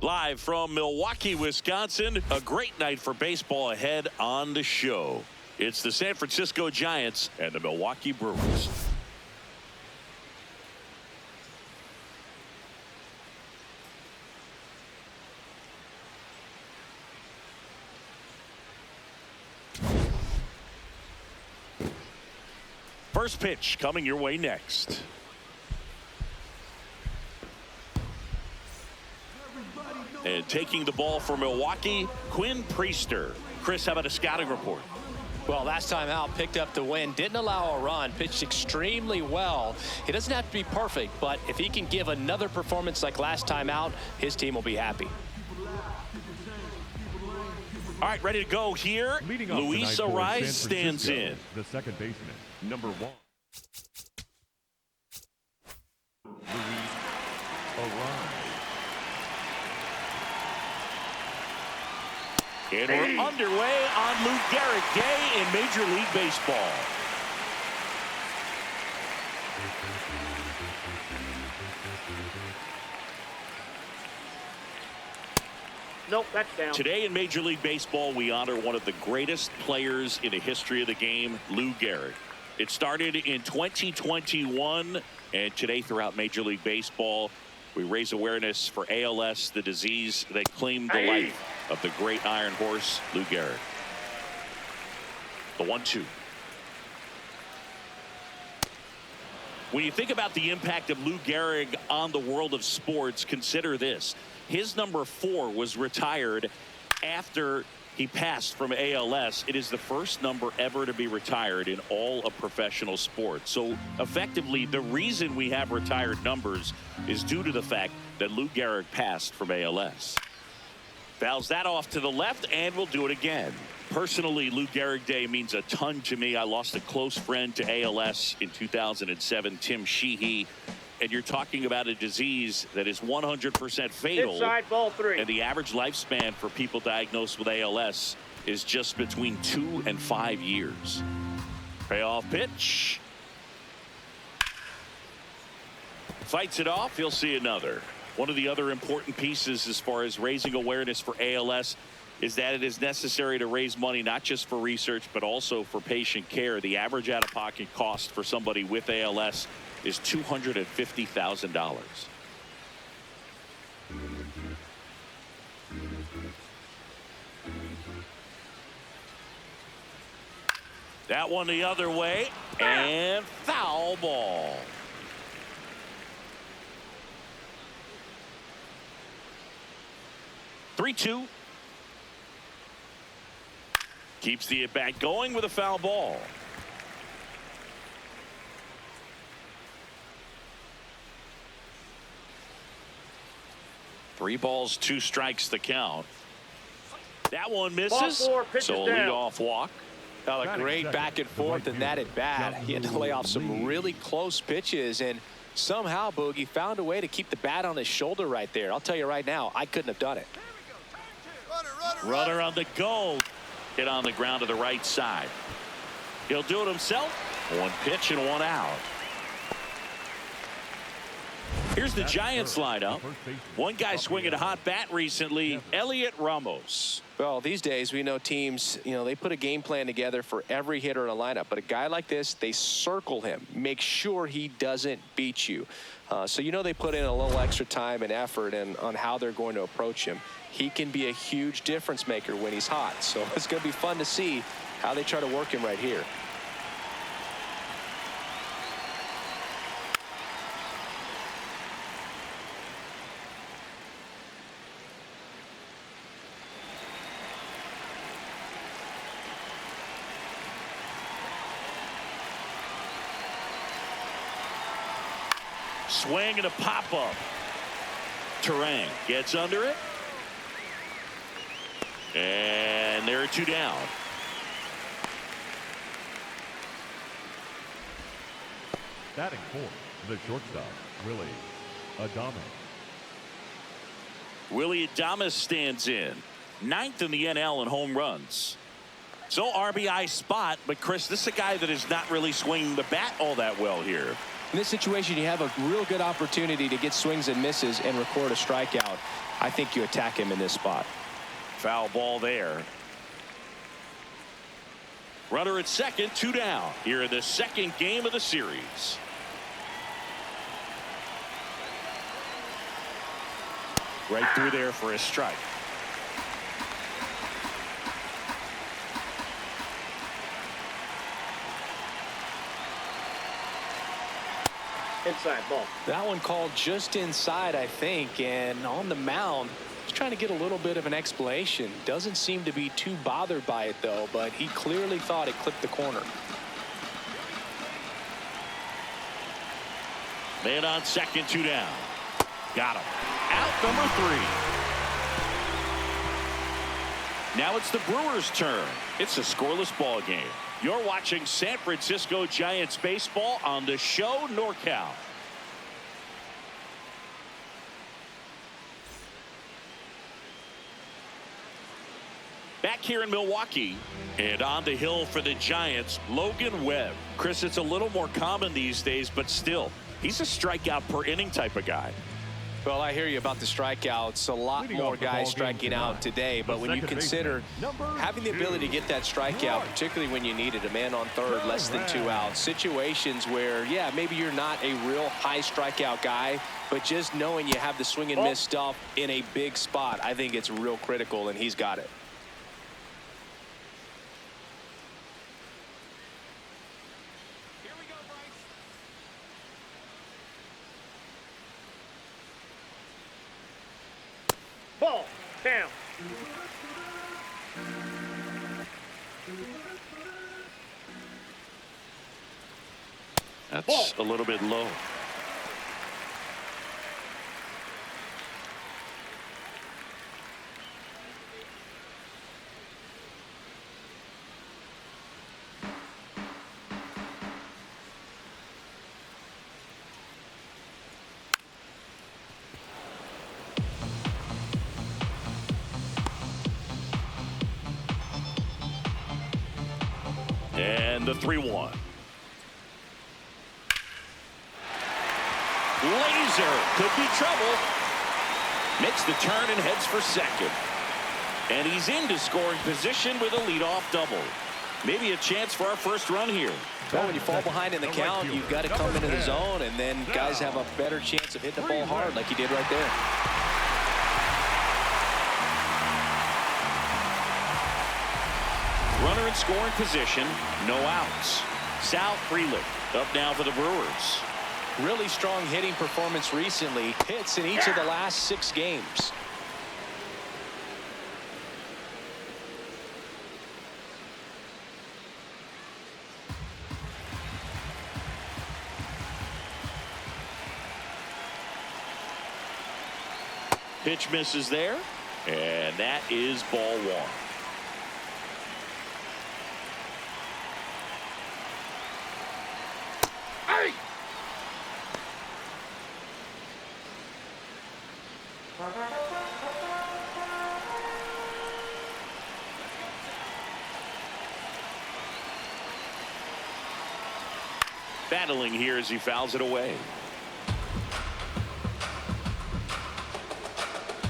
Live from Milwaukee, Wisconsin, a great night for baseball ahead on the show. It's the San Francisco Giants and the Milwaukee Brewers. First pitch coming your way next. And taking the ball for Milwaukee, Quinn Priester. Chris, how about a scouting report? Well, last time out, picked up the win, didn't allow a run, pitched extremely well. He doesn't have to be perfect, but if he can give another performance like last time out, his team will be happy. All right, ready to go here. Luis Arraez stands in. The second baseman, number 1. Luis Arraez. And we're underway on Lou Gehrig Day in Major League Baseball. Nope, that's down. Today in Major League Baseball, we honor one of the greatest players in the history of the game, Lou Gehrig. It started in 2021, and today throughout Major League Baseball, we raise awareness for ALS, the disease that claimed the life of the great Iron Horse, Lou Gehrig. The 1-2. When you think about the impact of Lou Gehrig on the world of sports, consider this. His number 4 was retired after he passed from ALS. It is the first number ever to be retired in all of professional sports. So effectively, the reason we have retired numbers is due to the fact that Lou Gehrig passed from ALS. Fouls that off to the left, and we'll do it again. Personally, Lou Gehrig Day means a ton to me. I lost a close friend to ALS in 2007, Tim Sheehy. And you're talking about a disease that is 100% fatal. Inside, ball 3. And the average lifespan for people diagnosed with ALS is just between 2 and 5 years. Payoff pitch. Fights it off. He'll see another. One of the other important pieces as far as raising awareness for ALS is that it is necessary to raise money not just for research but also for patient care. The average out-of-pocket cost for somebody with ALS is $250,000. That one the other way, and foul ball. Three-two. Keeps the at-bat going with a foul ball. Three balls, 2 strikes the count. That one misses. Ball 4, pitches so down. leadoff walk. Well, a great back and forth in that at bat. He had to lay off some really close pitches, and somehow Boogie found a way to keep the bat on his shoulder right there. I'll tell you right now, I couldn't have done it. Runner on the go. Hit on the ground to the right side. He'll do it himself. 1 pitch and 1 out. Here's the Giants lineup. One guy swinging a hot bat recently, Elliot Ramos. Well, these days we know teams, they put a game plan together for every hitter in a lineup. But a guy like this, they circle him, make sure he doesn't beat you. So they put in a little extra time and effort on how they're going to approach him. He can be a huge difference maker when he's hot. So it's going to be fun to see how they try to work him right here. Swing and a pop-up. Terang gets under it. And there are 2 down. Batting 4th, the shortstop, Willie Adames. Willie Adames stands in. 9th in the NL in home runs. So RBI spot, but Chris, this is a guy that is not really swinging the bat all that well here. In this situation, you have a real good opportunity to get swings and misses and record a strikeout. I think you attack him in this spot. Foul ball there. Runner at second, 2 down here in the second game of the series. Right through there for a strike. Inside ball. That one called just inside, I think, and on the mound, he's trying to get a little bit of an explanation. Doesn't seem to be too bothered by it, though, but he clearly thought it clipped the corner. Man on second, 2 down. Got him. Out number 3. Now it's the Brewers' turn. It's a scoreless ball game. You're watching San Francisco Giants baseball on the show NorCal. Back here in Milwaukee, and on the hill for the Giants, Logan Webb. Chris, it's a little more common these days, but still, he's a strikeout per inning type of guy. Well, I hear you about the strikeouts. A lot Leading more off the guys ball striking game out tonight, today. But the when you second consider baseman, number having the 2, ability to get that strikeout, particularly when you needed a man on third, less than 2 outs, situations where, yeah, maybe you're not a real high strikeout guy, but just knowing you have the swing and miss stuff in a big spot, I think it's real critical, and he's got it. Ball. Down. That's a little bit low. And the 3-1. Laser could be trouble. Makes the turn and heads for second. And he's into scoring position with a leadoff double. Maybe a chance for our first run here. Well, when you fall behind in the count, you've got to come into the zone, and then guys have a better chance of hitting the ball hard like he did right there. Runner in scoring position, no outs. Sal Frelick up now for the Brewers. Really strong hitting performance recently. Hits in each of the last 6 games. Pitch misses there, and that is ball 1. Battling here as he fouls it away.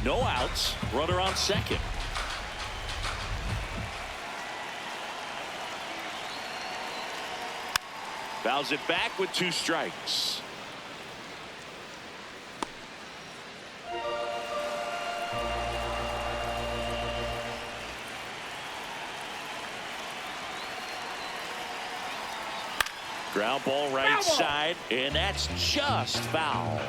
No outs. Runner on second. Fouls it back with 2 strikes. Ground ball right side, and that's just foul.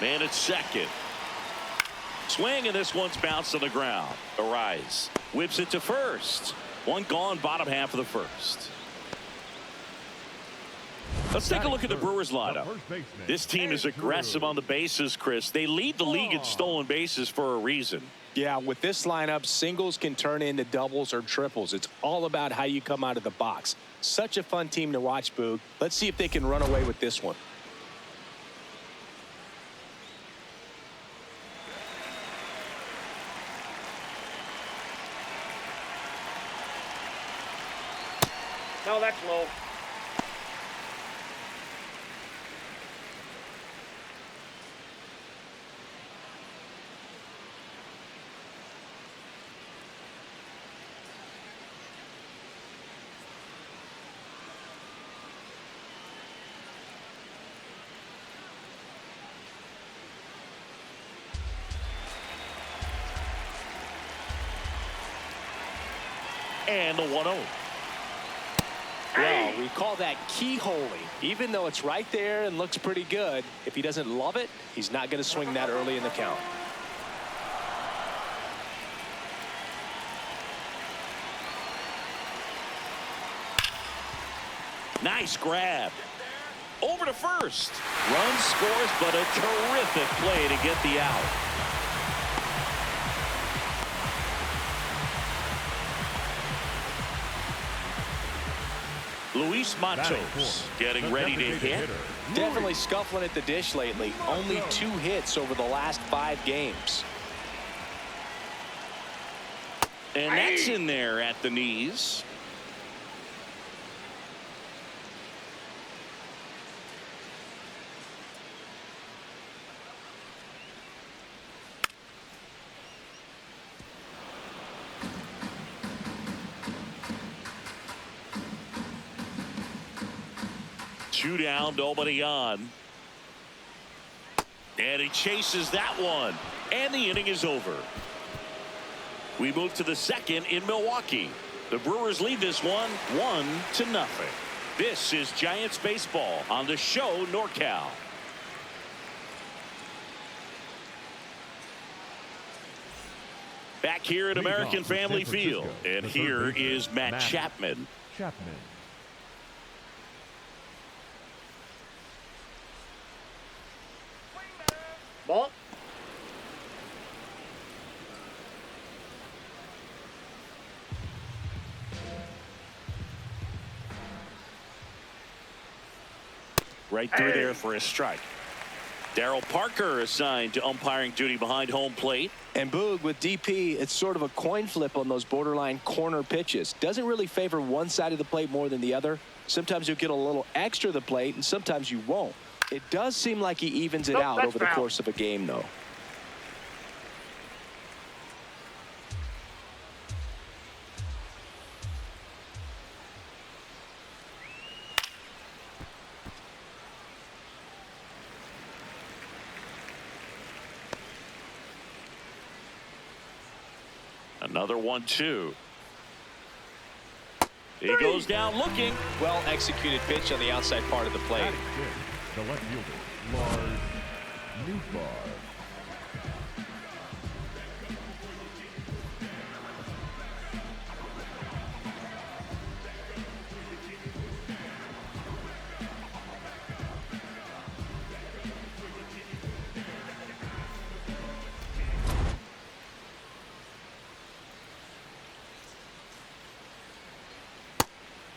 Man at second. Swing, and this one's bounced on the ground. Arise whips it to first. One gone, bottom half of the first. Let's take a look at the Brewers lineup. This team is aggressive on the bases, Chris. They lead the league in stolen bases for a reason. Yeah, with this lineup, singles can turn into doubles or triples. It's all about how you come out of the box. Such a fun team to watch, Boog. Let's see if they can run away with this one. No, that's low. And the 1-0. Well, we call that keyholing. Even though it's right there and looks pretty good, if he doesn't love it, he's not going to swing that early in the count. Nice grab. Over to first. Run scores, but a terrific play to get the out. Luis Matos getting ready to hit. Definitely scuffling at the dish lately. Only 2 hits over the last 5 games. And that's in there at the knees. Two down, nobody on. And he chases that one. And the inning is over. We move to the second in Milwaukee. The Brewers lead this one 1-0. This is Giants baseball on the show NorCal. Back here at American Family Field. And here is Matt Chapman. Ball. Right through there for a strike. Darryl Parker assigned to umpiring duty behind home plate. And Boog, with DP, it's sort of a coin flip on those borderline corner pitches. Doesn't really favor one side of the plate more than the other. Sometimes you'll get a little extra to the plate, and sometimes you won't. It does seem like he evens it out over the course of a game, though. Another 1-2. He goes down looking. Well executed pitch on the outside part of the plate. The left fielder, Lars Nootbaar.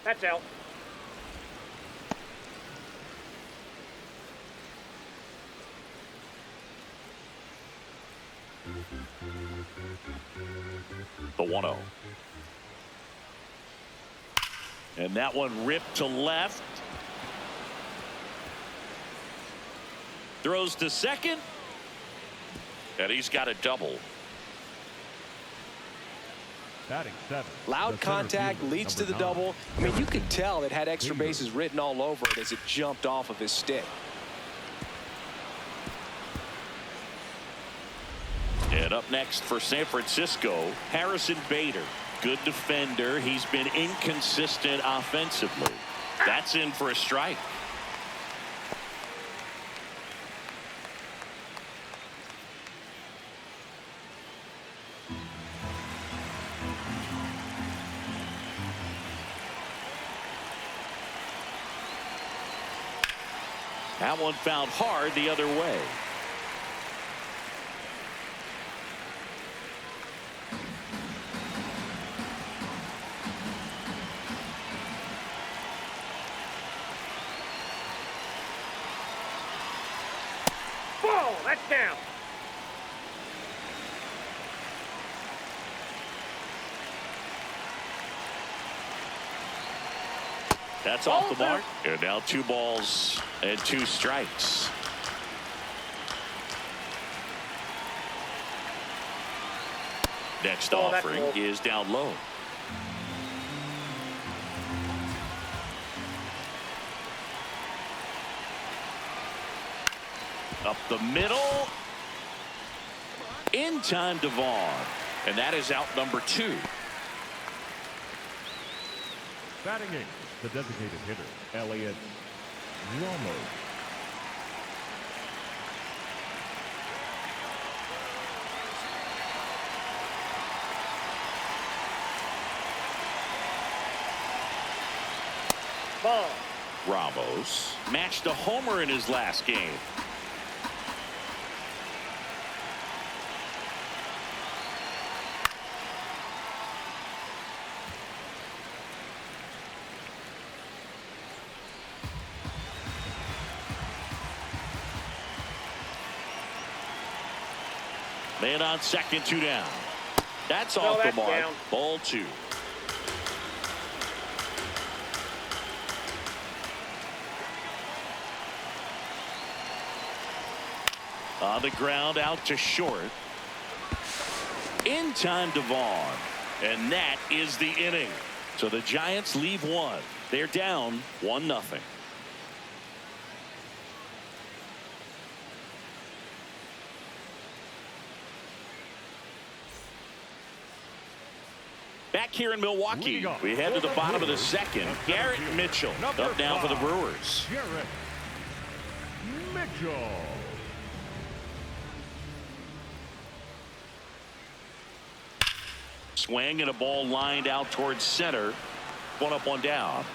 That's out. The 1-0. And that one ripped to left. Throws to second. And he's got a double. Batting 7. Loud contact leads to the double. I mean, you could tell it had extra bases written all over it as it jumped off of his stick. And up next for San Francisco, Harrison Bader. Good defender. He's been inconsistent offensively. That's in for a strike. That one found hard the other way. Ball. That's down. That's off the mark. And now 2 balls and 2 strikes. Next offering is down low. Up the middle. In time to Vaughn. And that is out number 2. Batting 8, the designated hitter, Elliott Ramos. Ball. Ramos matched a homer in his last game. Man on second, 2 down. That's off the mark. Down. Ball 2. On the ground, out to short. In time to Vaughn. And that is the inning. So the Giants leave 1. They're down 1-0. Back here in Milwaukee, we head to the bottom of the second. Garrett Mitchell up now for the Brewers. Garrett Mitchell. Swing and a ball lined out towards center. 1 up, 1 down.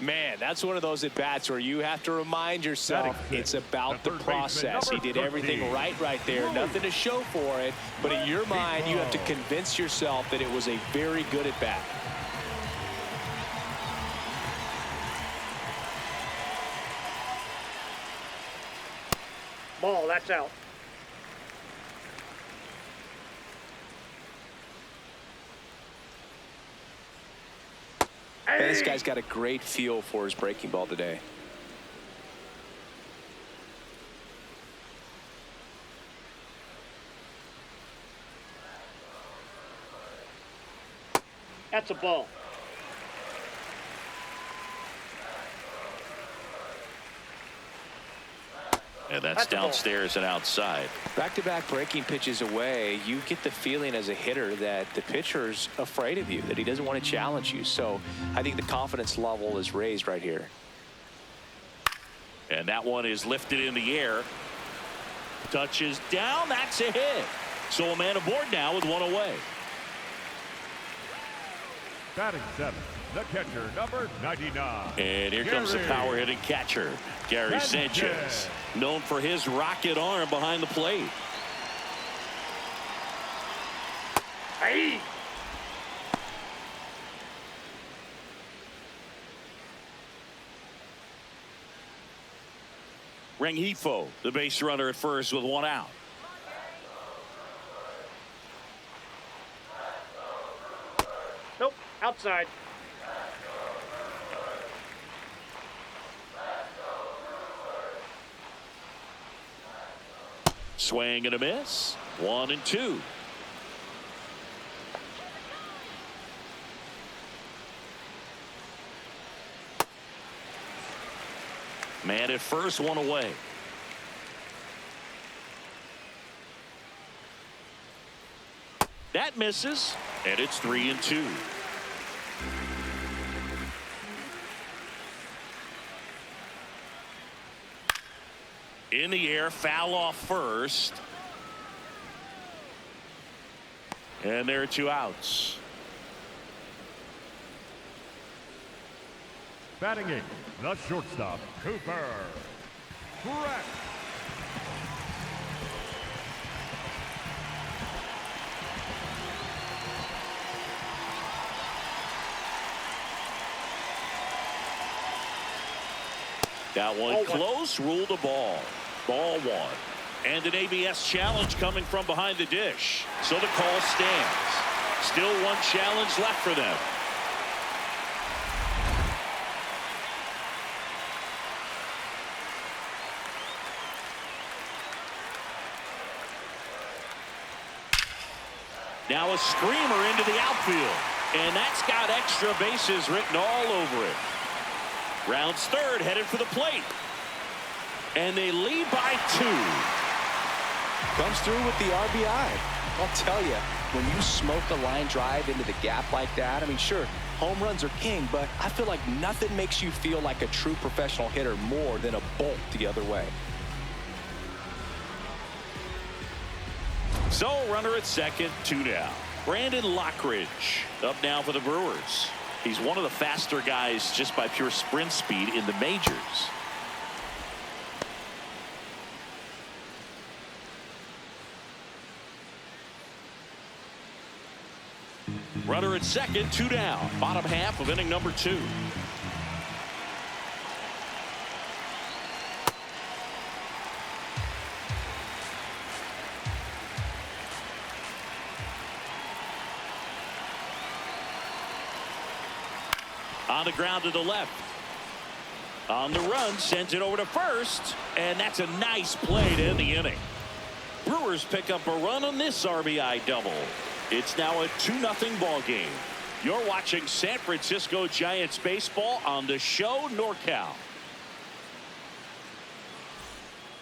Man, that's one of those at bats where you have to remind yourself it's about the process. He did everything right there. Nothing to show for it. But in your mind, you have to convince yourself that it was a very good at bat. Ball. That's out. And this guy's got a great feel for his breaking ball today. That's a ball. And that's downstairs and outside. Back-to-back breaking pitches away, you get the feeling as a hitter that the pitcher's afraid of you, that he doesn't want to challenge you. So I think the confidence level is raised right here. And that one is lifted in the air. Touches down. That's a hit. So a man aboard now with 1 away. Batting 7, the catcher, number 99. And here comes the power hitting catcher, Gary Sanchez, known for his rocket arm behind the plate. Hey. Rengifo, the base runner at first with 1 out. Nope. Outside. Swing and a miss. 1 and 2. Man at first, 1 away. That misses, and it's 3 and 2. In the air, foul off first. And there are 2 outs. Batting 8, the shortstop, Cooper Pratt. That one close, ruled a ball. Ball 1. And an ABS challenge coming from behind the dish. So the call stands. Still 1 challenge left for them. Now a screamer into the outfield. And that's got extra bases written all over it. Rounds third, headed for the plate. And they lead by 2. Comes through with the RBI. I'll tell you, when you smoke a line drive into the gap like that, I mean, sure, home runs are king, but I feel like nothing makes you feel like a true professional hitter more than a bolt the other way. So, runner at second, 2 down. Brandon Lockridge up now for the Brewers. He's one of the faster guys just by pure sprint speed in the majors. Runner at second, 2 down. Bottom half of inning number 2. On the ground to the left. On the run, sends it over to first, and that's a nice play to end the inning. Brewers pick up a run on this RBI double. It's now a 2-0 ball game. You're watching San Francisco Giants baseball on the show NorCal.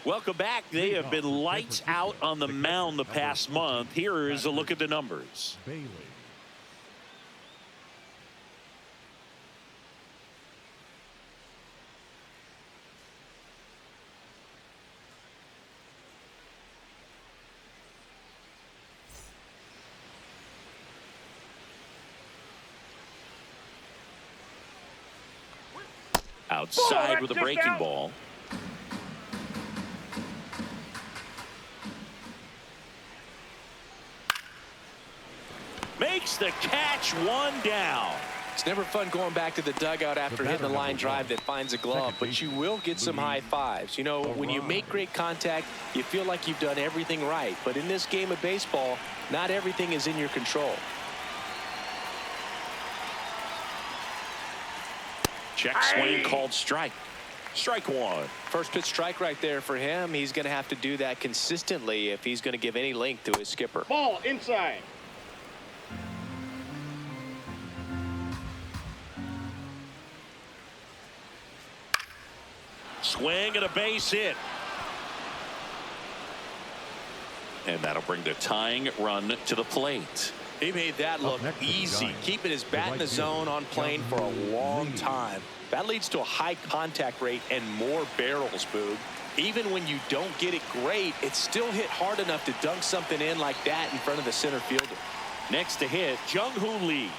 Welcome back. They have been lights out on the mound the past month. Here is a look at the numbers. Bailey. Outside with a breaking ball. Makes the catch, 1 down. It's never fun going back to the dugout after hitting a line drive that finds a glove, but you will get some high fives. You know, when you make great contact, you feel like you've done everything right. But in this game of baseball, not everything is in your control. Check swing called strike. Strike 1. First pitch strike right there for him. He's going to have to do that consistently if he's going to give any length to his skipper. Ball inside. Swing and a base hit. And that'll bring the tying run to the plate. He made that look easy, keeping his bat in the zone on plane for a long time. That leads to a high contact rate and more barrels, Boog. Even when you don't get it great, it's still hit hard enough to dunk something in like that in front of the center fielder. Next to hit, Jung-Hoo Lee.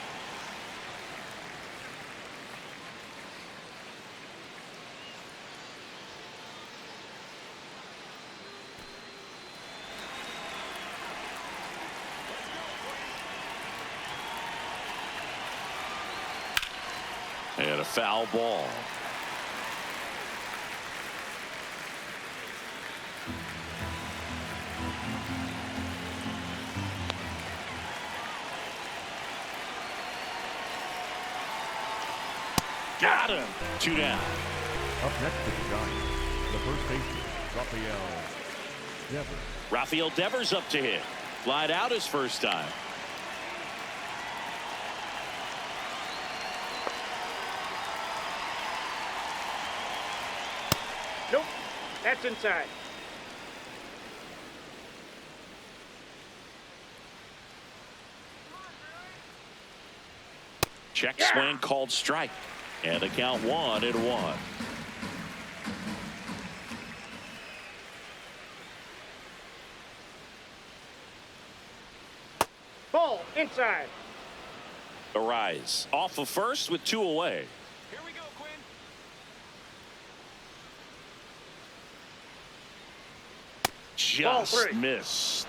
And a foul ball. Got him. 2 down. Up next to the Giants, the first baseman, Devers. Rafael Devers up to hit. Flied out his first time. Nope. That's inside. Check swing called strike. And the count 1-1. Ball inside. Arise off of first with 2 away. Here we go, Quinn. Just missed.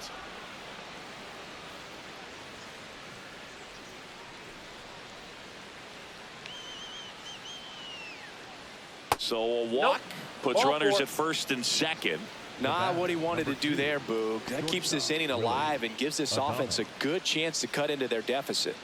So a walk puts runners at first and second. Not what he wanted to do there, Boog. That keeps this inning alive and gives this offense a good chance to cut into their deficit.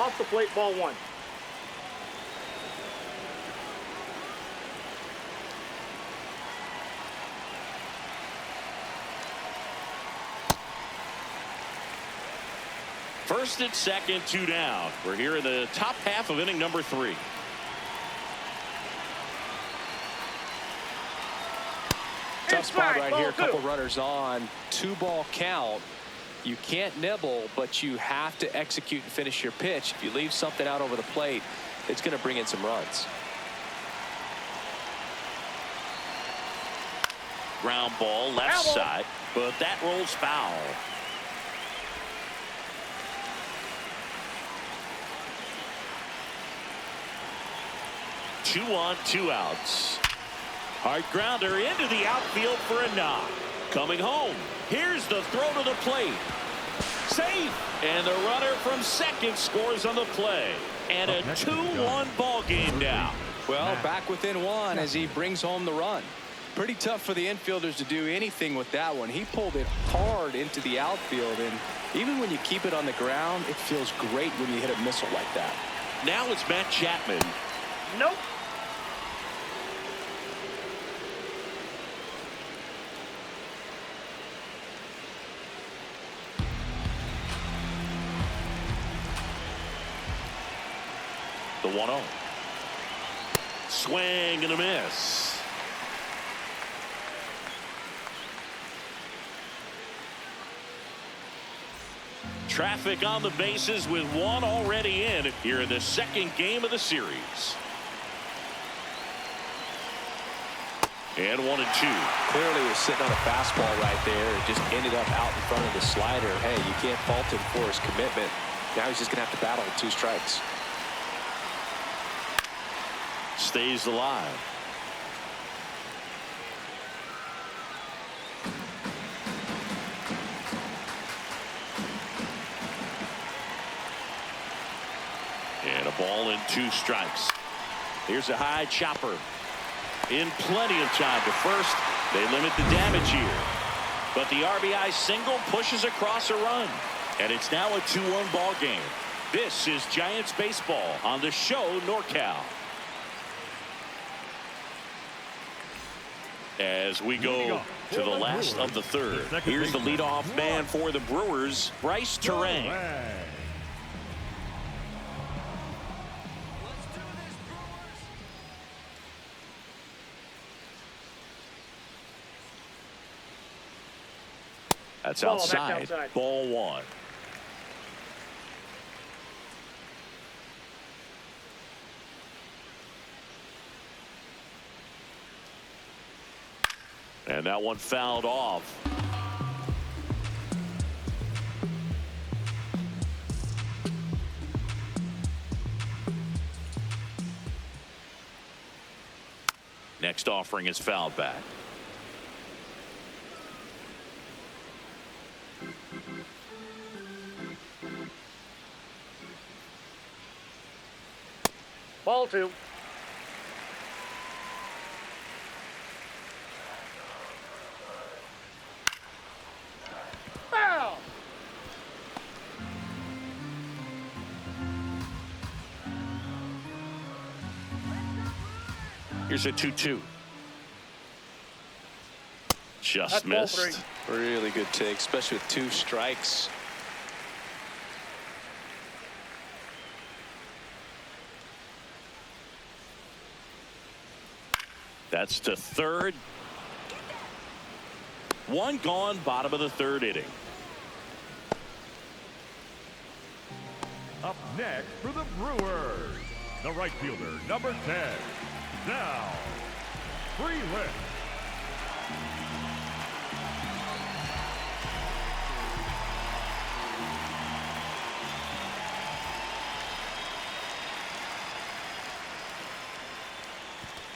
Off the plate, ball 1. First and second, 2 down. We're here in the top half of inning number 3. Tough spot Inside, right ball here. A 2. couple runners on. 2-ball count. You can't nibble, but you have to execute and finish your pitch. If you leave something out over the plate, it's going to bring in some runs. Ground ball left Foul ball. side, but that rolls foul. Two on, 2 outs. Hard grounder into the outfield for a knock. Coming home. Here's the throw to the plate. Safe. And the runner from second scores on the play. And a 2-1 ball game now. Well, back within 1 as he brings home the run. Pretty tough for the infielders to do anything with that one. He pulled it hard into the outfield, and even when you keep it on the ground, it feels great when you hit a missile like that. Now it's Matt Chapman. Nope. The 1-0. Swing and a miss. Traffic on the bases with 1 already in here in the second game of the series. And 1-2. Clearly was sitting on a fastball right there. It just ended up out in front of the slider. Hey, you can't fault him for his commitment. Now he's just going to have to battle with 2 strikes. Stays alive. And a ball and 2 strikes. Here's a high chopper. In plenty of time to first. They limit the damage here. But the RBI single pushes across a run. And it's now a 2-1 ball game. This is Giants baseball on the show NorCal. As we go to the last of the third. Here's the leadoff man for the Brewers, Bryce Terang. That's outside. Ball 1. And that one fouled off. Next offering is fouled back. Ball 2. Foul. Here's a 2-2. Just That's ball 3. missed. Really good take, especially with 2 strikes. That's to third. 1 gone, bottom of the 3rd inning. Up next for the Brewers, the right fielder, number 10, Now, Freeland.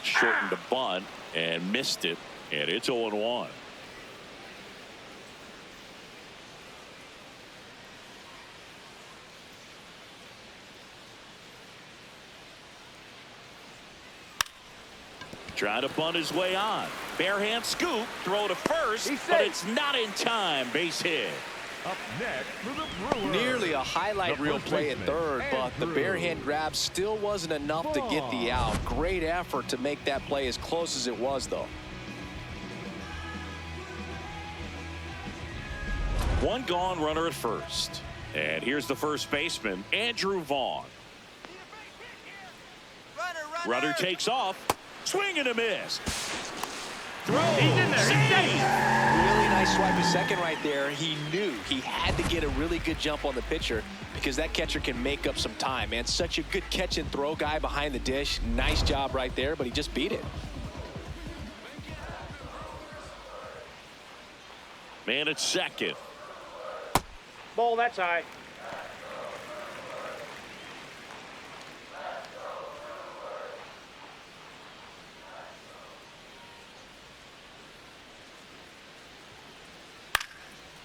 Shortened a bunt and missed it, and it's 0-1. Trying to bunt his way on. Bare hand scoop, throw to first, but it's not in time. Base hit. Up next for the Brewers. Nearly a highlight The reel first play at baseman, third, but the Andrew. barehand grab still wasn't enough to get the out. Great effort to make that play as close as it was, though. One gone, runner at first. And here's the first baseman, Andrew Vaughn. Runner takes off. Swing and a miss. Throw. He's in there. He's Save. Really nice swipe at second right there. He knew he had to get a really good jump on the pitcher because that catcher can make up some time, man. Such a good catch and throw guy behind the dish. Nice job right there, but he just beat it. Man at second. Ball, that's high.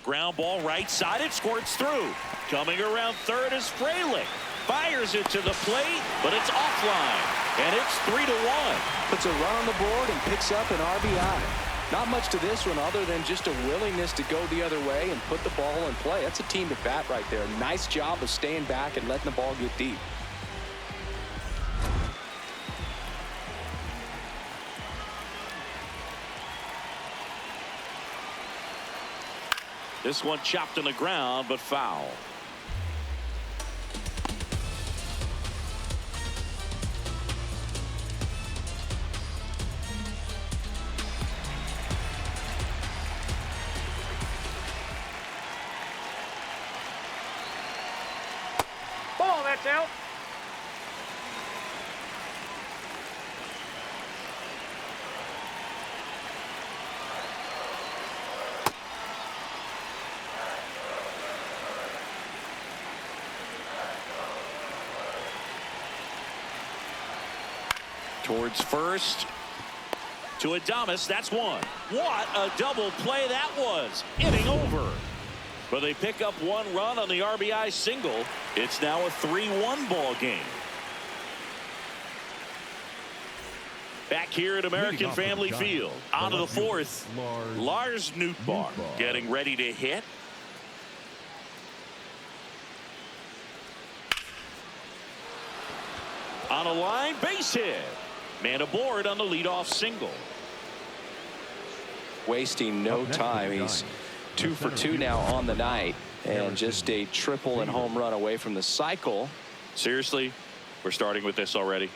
Ground ball right side. It squirts through. Coming around third is Fralick. Fires it to the plate, but it's offline. And it's 3-1. Puts a run on the board and picks up an RBI. Not much to this one other than just a willingness to go the other way and put the ball in play. That's a team at bat right there. Nice job of staying back and letting the ball get deep. This one chopped on the ground, but foul. Ball, that's out. Towards first. To Adames. That's one. What a double play that was. Inning over. But they pick up one run on the RBI single. It's now a 3-1 ball game. Back here at American Family Field. On to the fourth. Lars Nootbaar getting ready to hit. On a line, base hit. Man aboard on the leadoff single. Wasting no time. He's 2 for 2 now on the night, and just a triple and home run away from the cycle. Seriously, we're starting with this already.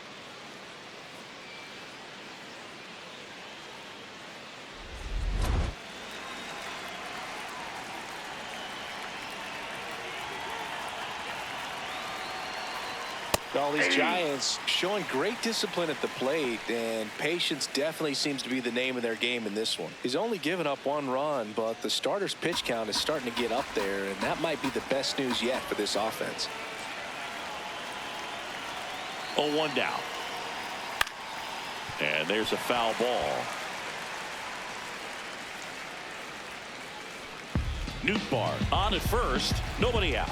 All these Giants showing great discipline at the plate, and patience definitely seems to be the name of their game in this one. He's only given up one run, but the starter's pitch count is starting to get up there, and that might be the best news yet for this offense. 0-1 down. And there's a foul ball. Nootbaar on at first. Nobody out.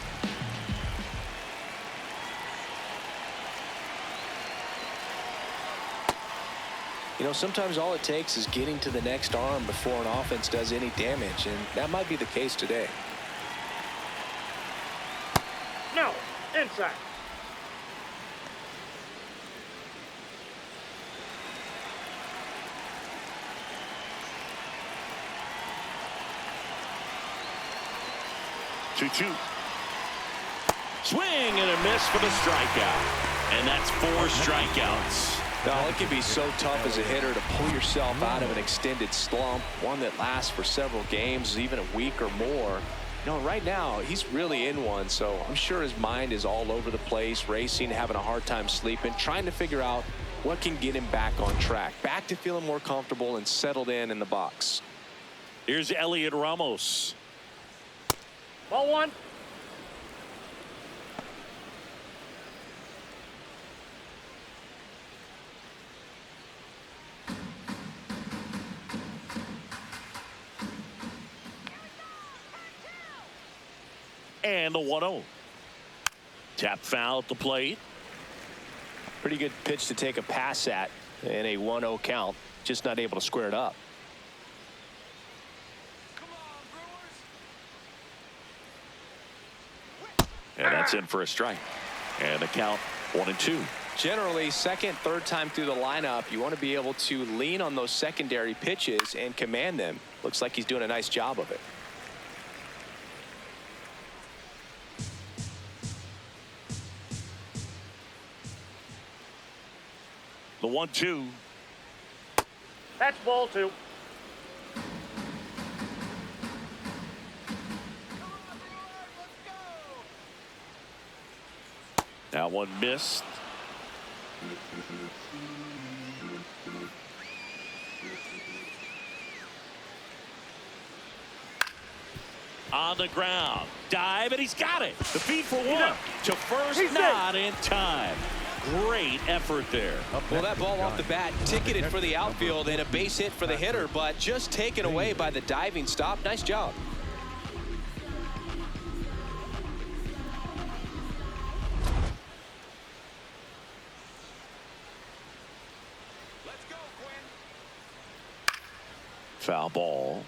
You know, sometimes all it takes is getting to the next arm before an offense does any damage, and that might be the case today. No, inside. Two. Swing and a miss for the strikeout. And that's 4 strikeouts. Now, it can be so tough as a hitter to pull yourself out of an extended slump, one that lasts for several games, even a week or more. You know, right now, he's really in one, so I'm sure his mind is all over the place, racing, having a hard time sleeping, trying to figure out what can get him back on track, back to feeling more comfortable and settled in the box. Here's Elliot Ramos. Ball 1. And the 1-0. Tap foul at the plate. Pretty good pitch to take a pass at in a 1-0 count. Just not able to square it up. And that's in for a strike. And the count 1-2. Generally, second, third time through the lineup, you want to be able to lean on those secondary pitches and command them. Looks like he's doing a nice job of it. The 1-2. That's ball 2. That one missed. On the ground. Dive, and he's got it. The feed for one. To first, not in time. Great effort there. Well, that ball off the bat ticketed for the outfield and a base hit for the hitter, but just taken away by the diving stop. Nice job. Let's go, Quinn. Foul ball.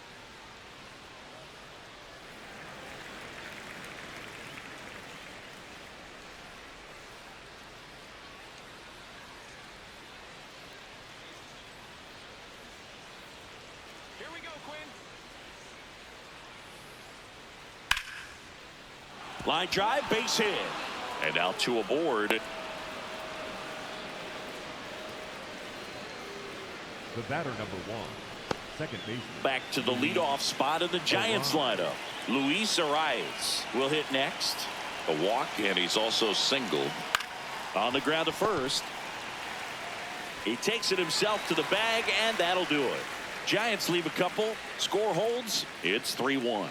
Here we go, Quinn. Line drive, base hit. And now 2 aboard. The batter number 1, second baseman. Back to the leadoff spot in the Giants lineup. Luis Arias will hit next. A walk, and he's also singled. On the ground to first. He takes it himself to the bag, and that'll do it. Giants leave a couple. Score holds. It's 3-1.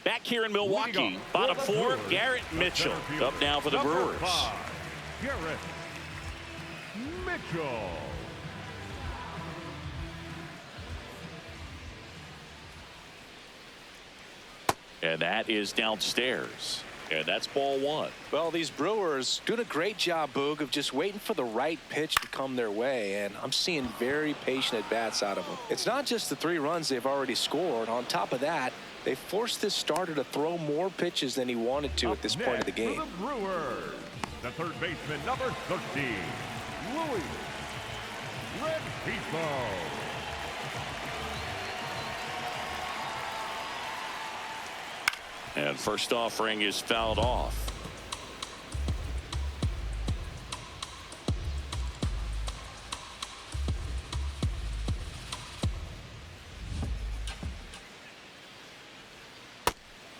Back here in Milwaukee, bottom 4, Garrett Mitchell up now for the Brewers. 5, Garrett Mitchell. And that is downstairs. And that's ball 1. Well, these Brewers doing a great job, Boog, of just waiting for the right pitch to come their way, and I'm seeing very patient at-bats out of them. It's not just the 3 runs they've already scored. On top of that, they forced this starter to throw more pitches than he wanted to at this point of the game. For the Brewers, the third baseman, number 13, Louis Rengifo. And first offering is fouled off.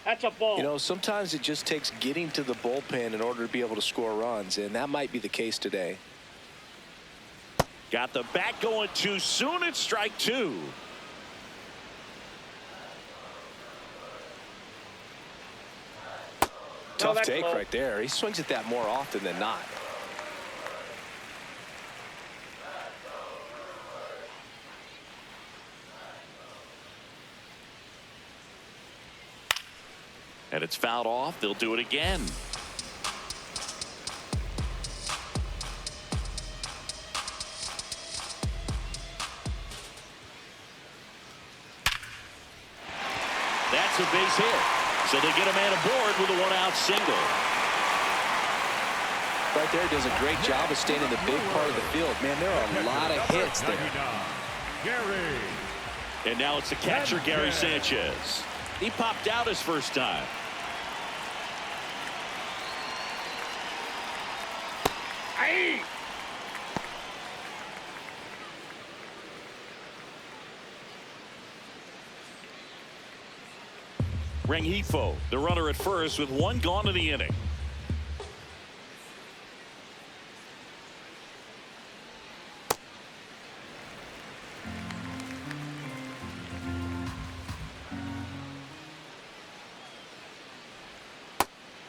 That's a ball. You know, sometimes it just takes getting to the bullpen in order to be able to score runs, and that might be the case today. Got the bat going too soon. It's strike 2. Tough take right there. He swings at that more often than not. And it's fouled off. They'll do it again. That's a base hit. So they get a man aboard with a 1-out single. Right there, does a great job of staying in the big part of the field. Man, there are a lot of hits there. Gary. And now it's the catcher, Gary Sanchez. He popped out his first time. Aye. Rengifo, the runner at first with 1 gone in the inning.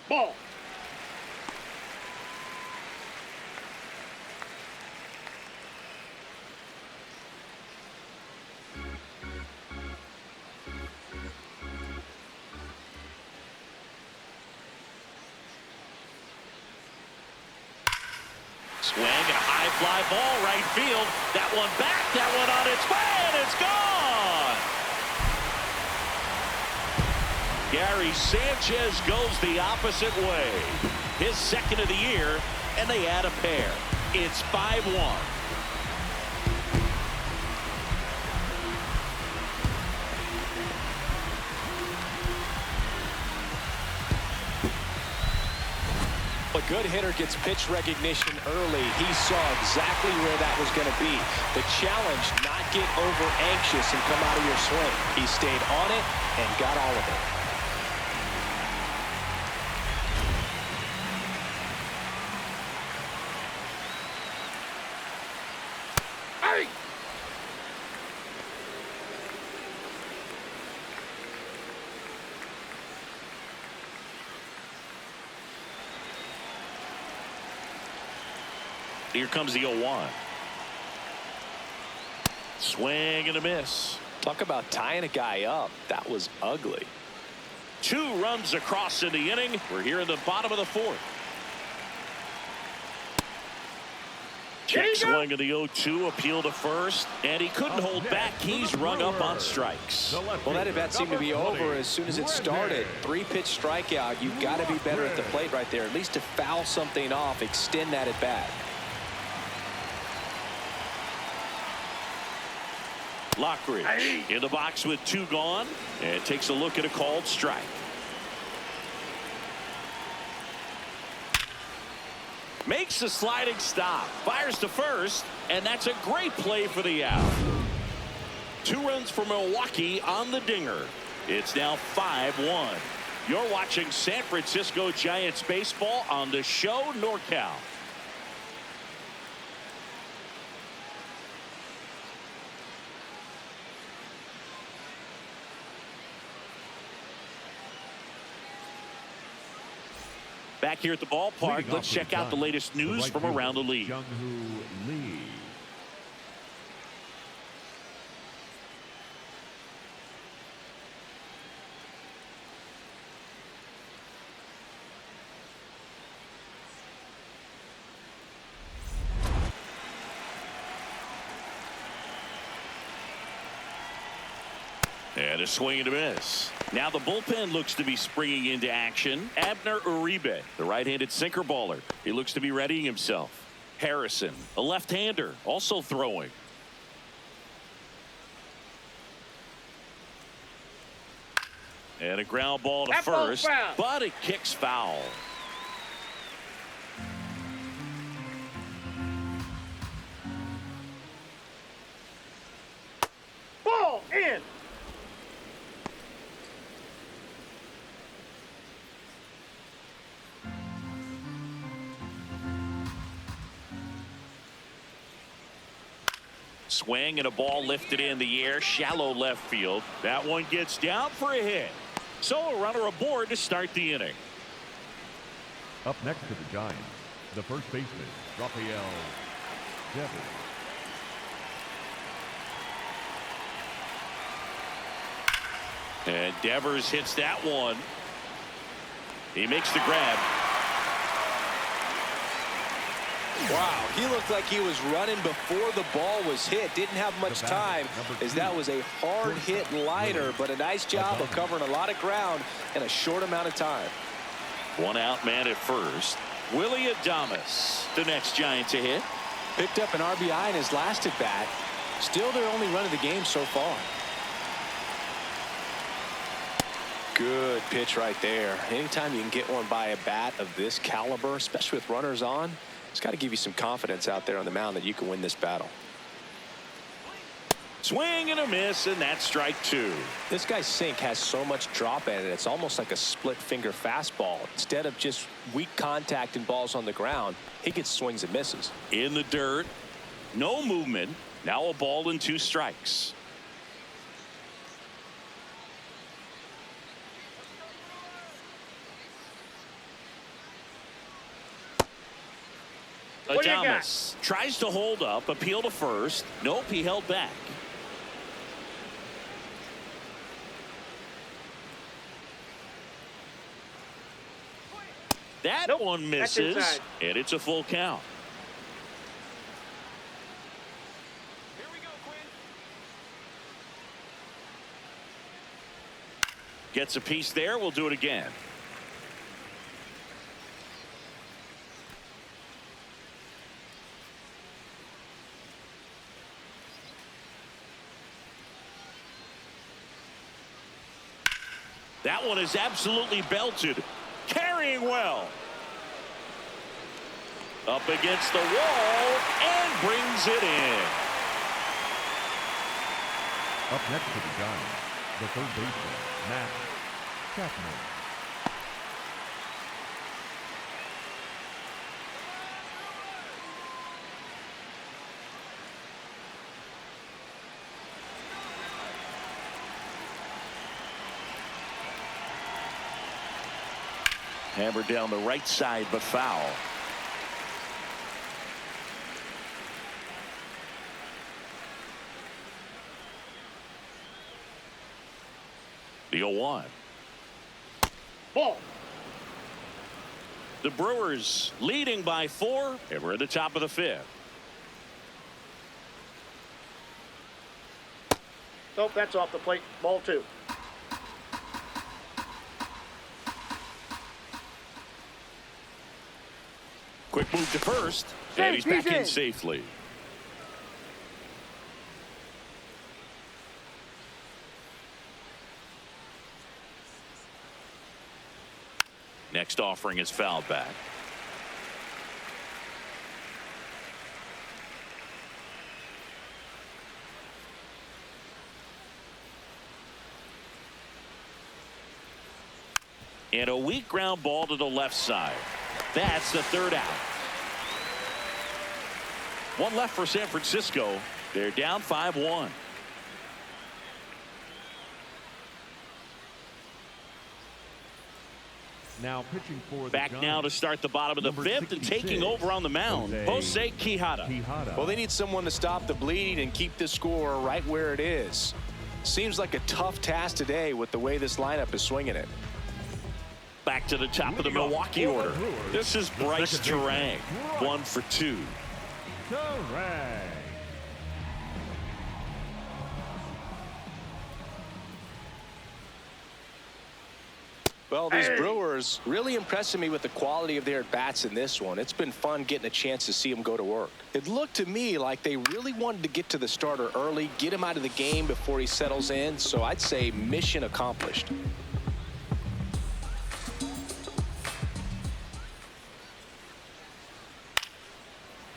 Ball. Swing and a high fly ball right field. That one back, that one on its way, and it's gone. Gary Sanchez goes the opposite way. His second of the year, and they add a pair. It's 5-1. A good hitter gets pitch recognition early. He saw exactly where that was going to be. The challenge, not get over anxious and come out of your swing. He stayed on it and got all of it. Hey! Here comes the 0-1. Swing and a miss. Talk about tying a guy up. That was ugly. 2 runs across in the inning. We're here in the bottom of the 4th. Check swing of the 0-2, appeal to first, and he couldn't hold back. He's rung up on strikes. Well, that at bat seemed to be over as soon as it started. 3-pitch strikeout. You've got to be better at the plate right there, at least to foul something off, extend that at bat. Lockridge in the box with 2 gone, and takes a look at a called strike. Makes a sliding stop, fires to first, and that's a great play for the out. 2 runs for Milwaukee on the dinger. It's now 5-1. You're watching San Francisco Giants baseball on the show NorCal. Back here at the ballpark, let's check out the latest news from around the league. And a swing and a miss. Now the bullpen looks to be springing into action. Abner Uribe, the right-handed sinker baller. He looks to be readying himself. Harrison, a left-hander, also throwing. And a ground ball to first, but it kicks foul. Ball in. Swing and a ball lifted in the air, shallow left field. That one gets down for a hit. So a runner aboard to start the inning. Up next to the Giants, the first baseman, Rafael Devers. And Devers hits that one. He makes the grab. Wow, he looked like he was running before the ball was hit. Didn't have much time as that was a hard hit liner, but a nice job of covering a lot of ground in a short amount of time. 1 out man at first. Willie Adames, the next Giant to hit. Picked up an RBI in his last at bat. Still their only run of the game so far. Good pitch right there. Anytime you can get one by a bat of this caliber, especially with runners on, it's got to give you some confidence out there on the mound that you can win this battle. Swing and a miss, and that's strike 2. This guy's sink has so much drop in it. It's almost like a split finger fastball. Instead of just weak contact and balls on the ground, he gets swings and misses. In the dirt, no movement. Now a ball and 2 strikes. Adames tries to hold up, appeal to first. Nope, he held back. That one misses, and it's a full count. Gets a piece there. We'll do it again. That one is absolutely belted. Carrying well. Up against the wall and brings it in. Up next to the Giants, the third baseman, Matt Chapman. Hammered down the right side, but foul. The 0-1. Ball. The Brewers leading by 4, and we're at the top of the 5th. Nope, that's off the plate. Ball 2. Quick move to first, and he's back in safely. Next offering is fouled back. And a weak ground ball to the left side. That's the 3rd out. One left for San Francisco. They're down 5-1. Now pitching for the Back Giants, now to start the bottom of the number 5th and 66, taking over on the mound, Jose Quijada. Well, they need someone to stop the bleeding and keep the score right where it is. Seems like a tough task today with the way this lineup is swinging it. Back to the top of the Milwaukee order. This is Bryce Terang, 1 for 2. Terang. Well, these Brewers really impressing me with the quality of their at-bats in this one. It's been fun getting a chance to see them go to work. It looked to me like they really wanted to get to the starter early, get him out of the game before he settles in, so I'd say mission accomplished.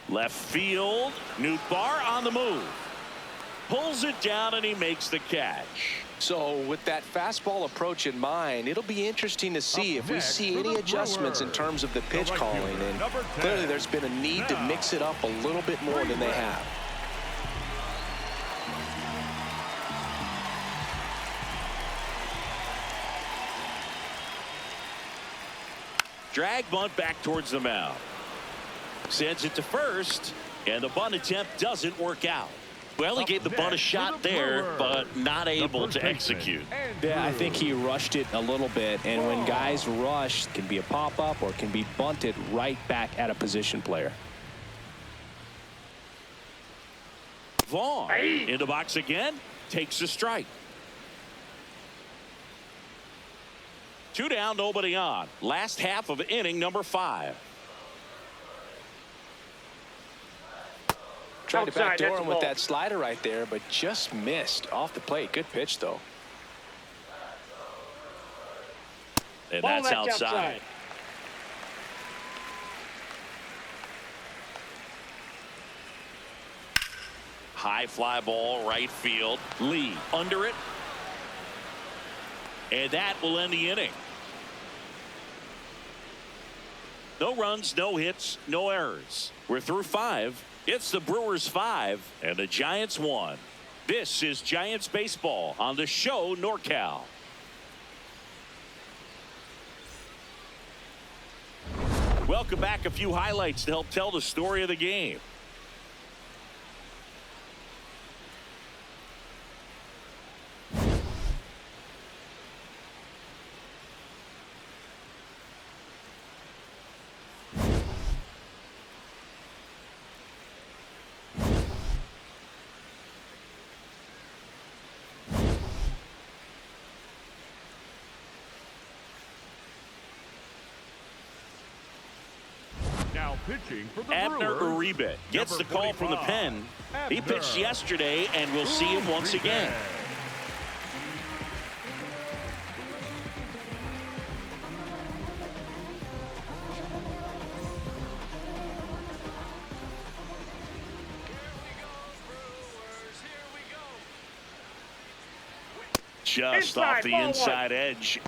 Left field, Nootbaar on the move. Pulls it down and he makes the catch. So with that fastball approach in mind, it'll be interesting to see if we see any adjustments in terms of the pitch calling. And clearly there's been a need to mix it up a little bit more than they have. Drag bunt back towards the mound. Sends it to first, and the bunt attempt doesn't work out. Well, he gave the bunt a shot there, but not able to execute. Yeah, I think he rushed it a little bit, and when guys rush, it can be a pop-up or it can be bunted right back at a position player. Vaughn in the box again, takes a strike. 2 down, nobody on. Last half of inning number 5. Tried to backdoor him with that slider right there, but just missed off the plate. Good pitch, though. And that's outside. High fly ball, right field. Lee under it. And that will end the inning. No runs, no hits, no errors. We're through 5. It's the Brewers 5 and the Giants 1. This is Giants baseball on the show NorCal. Welcome back. A few highlights to help tell the story of the game. Now pitching for the Abner Brewers, Uribe gets the number call from the 45, pen. He Abner pitched yesterday, and we'll see him once again. Just off the inside edge.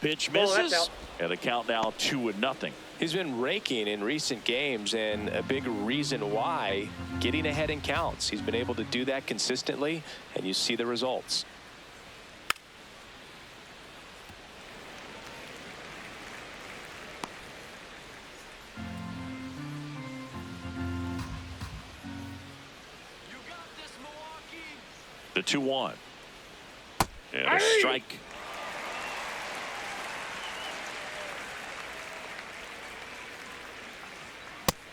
Pitch misses, and the count now 2-0. He's been raking in recent games, and a big reason why, getting ahead in counts. He's been able to do that consistently, and you see the results. The 2-1. And a strike.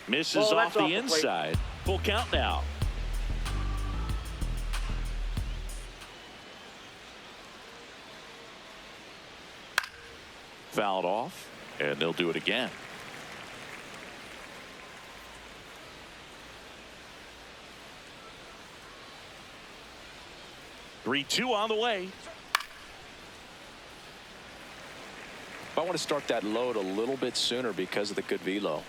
Misses off the inside. Full count now. Fouled off, and they'll do it again. Three-two on the way. I want to start that load a little bit sooner because of the good velo.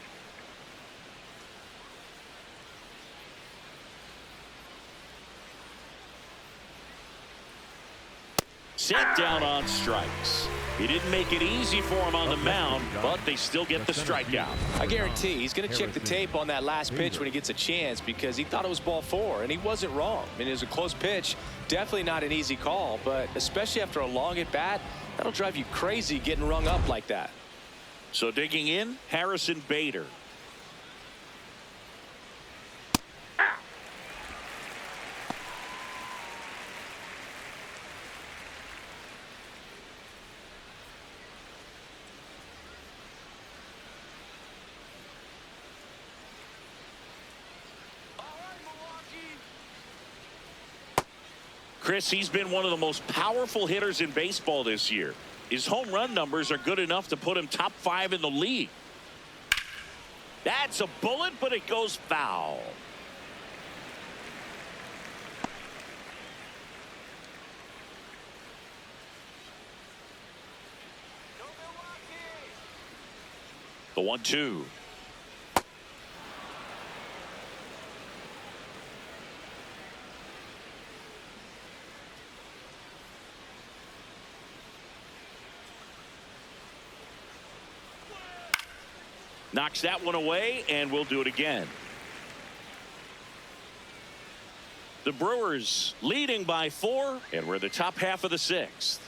Set down on strikes. He didn't make it easy for him on the mound, but they still get the strikeout. I guarantee he's going to check the tape on that last pitch when he gets a chance, because he thought it was ball 4, and he wasn't wrong. I mean, it was a close pitch. Definitely not an easy call, but especially after a long at bat, that'll drive you crazy getting rung up like that. So digging in, Harrison Bader. Chris, he's been one of the most powerful hitters in baseball this year. His home run numbers are good enough to put him top 5 in the league. That's a bullet, but it goes foul. The 1-2. Knocks that one away, and we'll do it again. The Brewers leading by 4, and we're the top half of the 6th.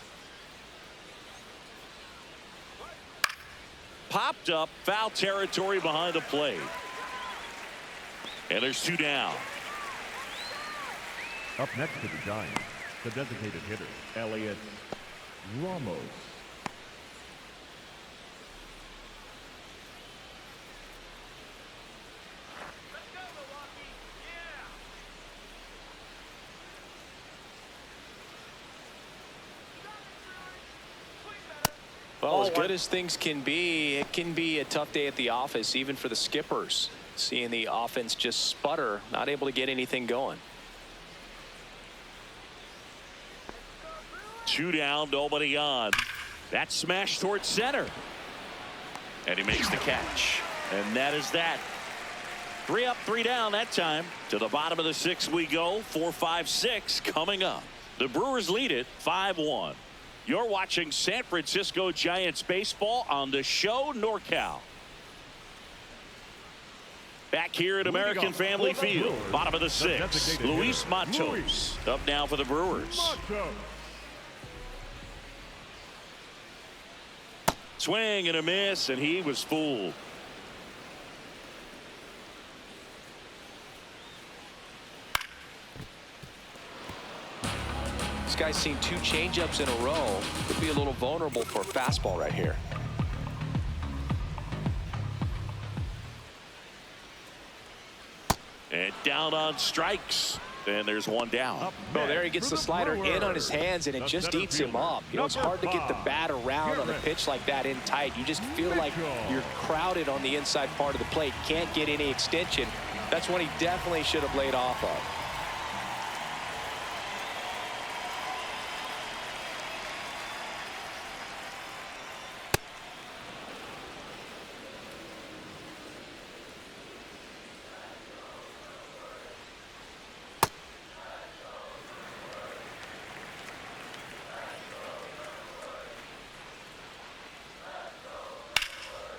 Popped up, foul territory behind the plate. And there's 2 down. Up next to the Giants, the designated hitter, Elliott Ramos. Well, as good as things can be, it can be a tough day at the office, even for the skippers. Seeing the offense just sputter, not able to get anything going. 2 down, nobody on. That smash towards center. And he makes the catch. And that is that. 3 up, 3 down that time. To the bottom of the 6th we go. 4, 5, 6 coming up. The Brewers lead it 5-1. You're watching San Francisco Giants baseball on the Show NorCal. Back here at American Family Field, bottom of the 6th, Luis Matos up now for the Brewers. Swing and a miss, and he was fooled. This guy's seen 2 changeups in a row. Could be a little vulnerable for a fastball right here. And down on strikes. And there's one down. Oh, there he gets the slider in on his hands, and it just eats him up. You know, it's hard to get the bat around on a pitch like that in tight. You just feel like you're crowded on the inside part of the plate. Can't get any extension. That's one he definitely should have laid off of.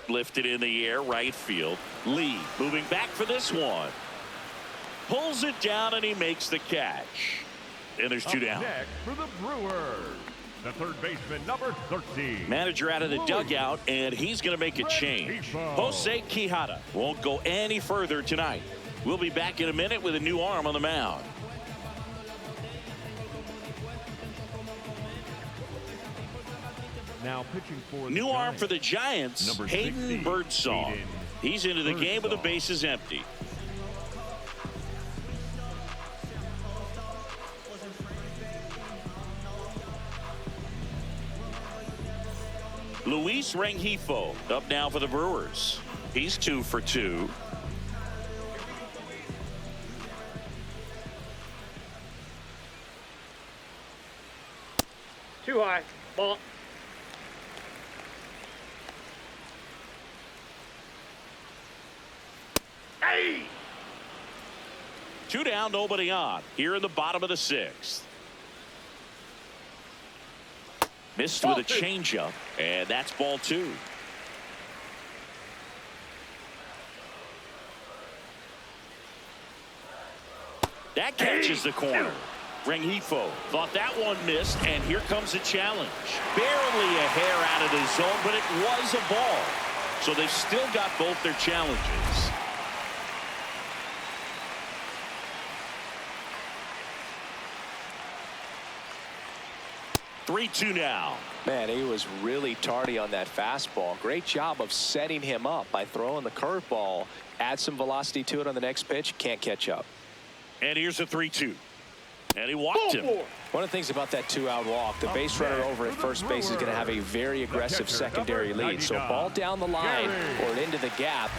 Lifted in the air, right field. Lee moving back for this one. Pulls it down, and he makes the catch. And there's two down. Next for the Brewers, the third baseman, number 13. Manager out of the dugout, and he's going to make a change. Jose Quijada won't go any further tonight. We'll be back in a minute with a new arm on the mound. Now pitching for New arm for the Giants, Number Hayden 60, Birdsong. Hayden He's into the game with the Birdsong. bases empty. Luis Rengifo up now for the Brewers. He's 2 for 2. Too high. Ball. Hey! 2 down, nobody on. Here in the bottom of the 6th. Missed with a changeup, and that's ball 2. That catches the corner. Rengifo thought that one missed, and here comes a challenge. Barely a hair out of the zone, but it was a ball. So they've still got both their challenges. Three-two now. Man, he was really tardy on that fastball. Great job of setting him up by throwing the curveball. Add some velocity to it on the next pitch. Can't catch up. And here's a 3-2. And he walked him. One of the things about that 2-out walk, the base runner over at first base is going to have a very aggressive secondary lead. So ball down the line or into the gap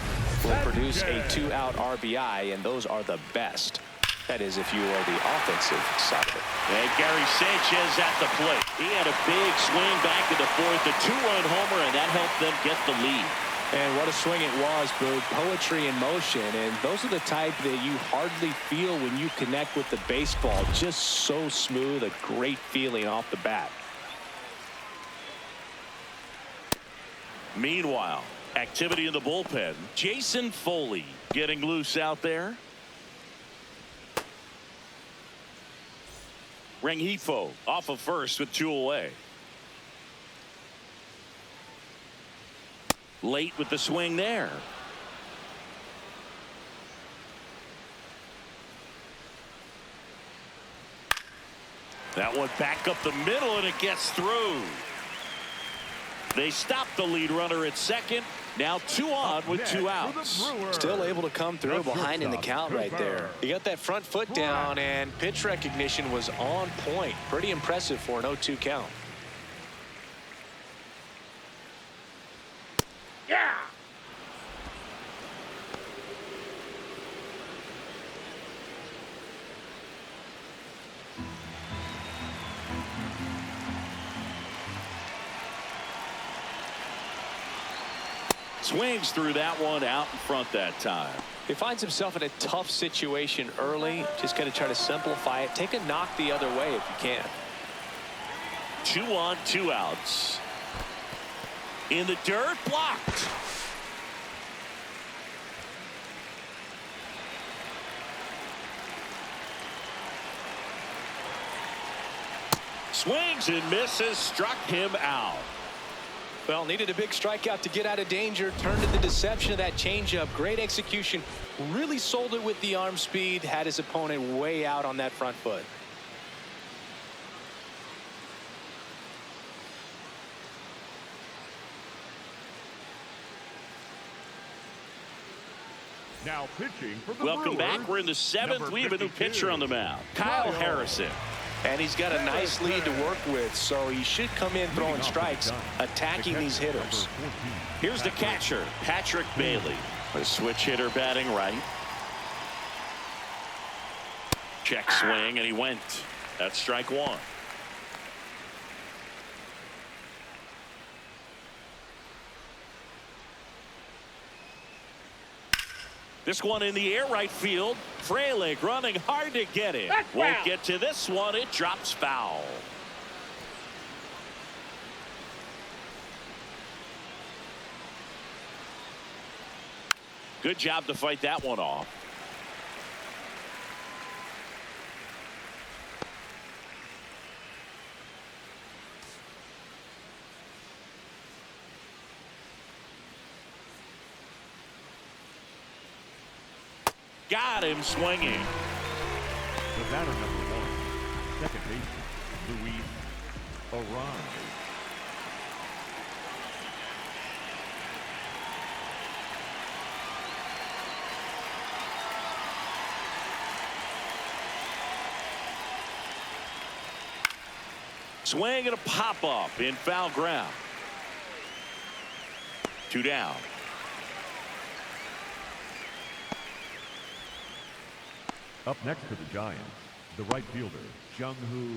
will produce a 2-out RBI, and those are the best. That is, if you are the offensive side of it. And Gary Sanchez at the plate. He had a big swing back in the 4th, a 2-run homer, and that helped them get the lead. And what a swing it was, Boog. Poetry in motion. And those are the type that you hardly feel when you connect with the baseball. Just so smooth, a great feeling off the bat. Meanwhile, activity in the bullpen. Jason Foley getting loose out there. Rengifo off of first with 2 away. Late with the swing there. That one back up the middle, and it gets through. They stop the lead runner at second. Now 2 on with 2 outs. Still able to come through behind in the count right there. He got that front foot down, and pitch recognition was on point. Pretty impressive for an 0-2 count. Yeah! Swings through that one, out in front that time. He finds himself in a tough situation early. Just got to try to simplify it. Take a knock the other way if you can. 2 on, 2 outs. In the dirt, blocked. Swings and misses, struck him out. Well, needed a big strikeout to get out of danger. Turned to the deception of that changeup. Great execution. Really sold it with the arm speed. Had his opponent way out on that front foot. Now pitching for the Welcome Brewers, back. We're in the seventh. number We have a new 52, pitcher on the mound, Kyle Harrison. And he's got a nice lead to work with, so he should come in throwing strikes, attacking these hitters. Here's the catcher, Patrick Bailey. A switch hitter batting right. Check swing, and he went. That's strike one. This one in the air right field. Frelick running hard to get it. Won't get to this one. It drops foul. Good job to fight that one off. Got him swinging. The batter number 1, second baseman, Luis Arraez. Swing and a pop up in foul ground. 2 down. Up next for the Giants, the right fielder, Jung-Hoo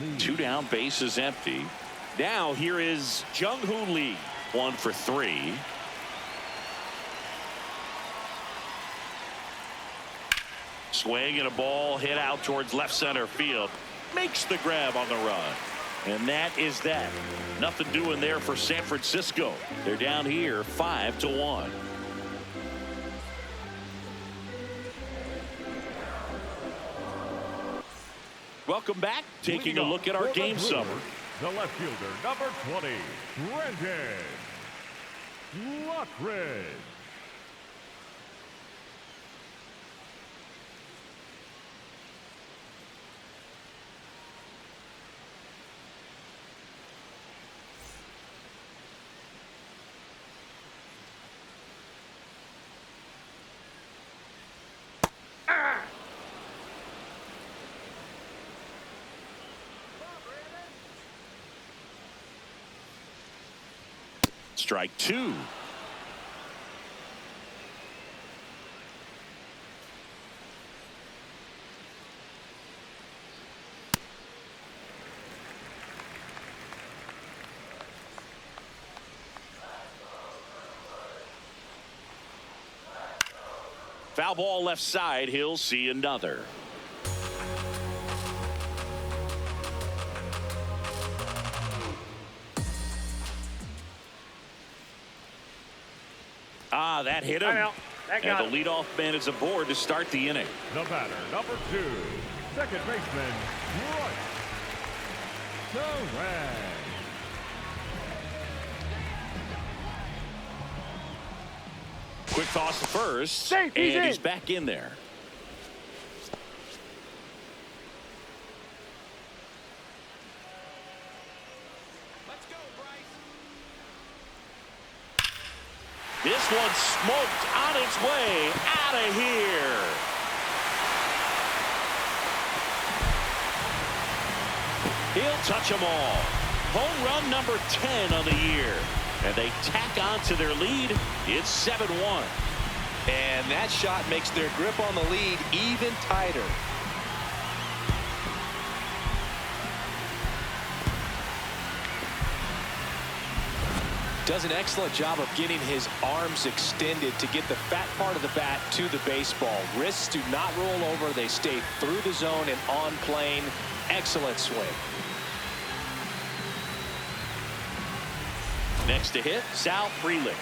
Lee. 2 down, base is empty. Now here is Jung-Hoo Lee. 1 for 3. Swing and a ball hit out towards left center field. Makes the grab on the run. And that is that. Nothing doing there for San Francisco. They're down here 5-1. Welcome back. Taking a look at our game summary. The left fielder, number 20, Brendan Lockridge. Strike 2. Foul ball left side. He'll see another. That hit him. And the leadoff man is aboard to start the inning. The batter, number 2, second baseman, Royce Torres. Quick toss to first. Safe, he's back in there. This one smoked on its way out of here. He'll touch them all. Home run number 10 on the year. And they tack on to their lead. It's 7-1. And that shot makes their grip on the lead even tighter. Does an excellent job of getting his arms extended to get the fat part of the bat to the baseball. Wrists do not roll over. They stay through the zone and on plane. Excellent swing. Next to hit, Sal Frelick.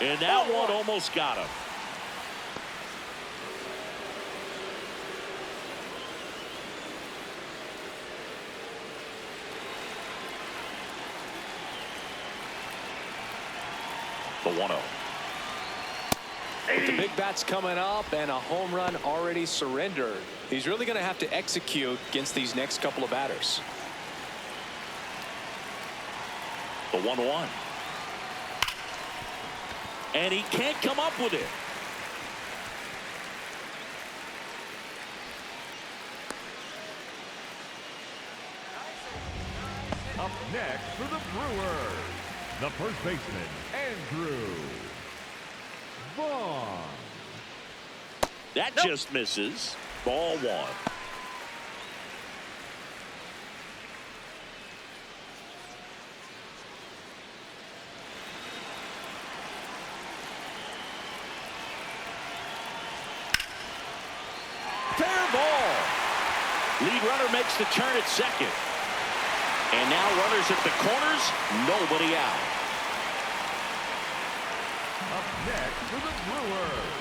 And that one almost got him. The 1-0. With the big bats coming up and a home run already surrendered, he's really going to have to execute against these next couple of batters. The 1-1. And he can't come up with it. Up next for the Brewers, the first baseman, Andrew Vaughn. That just misses. Ball 1. Fair ball. Lead runner makes the turn at second. And now runners at the corners, nobody out. Up next for the Brewers,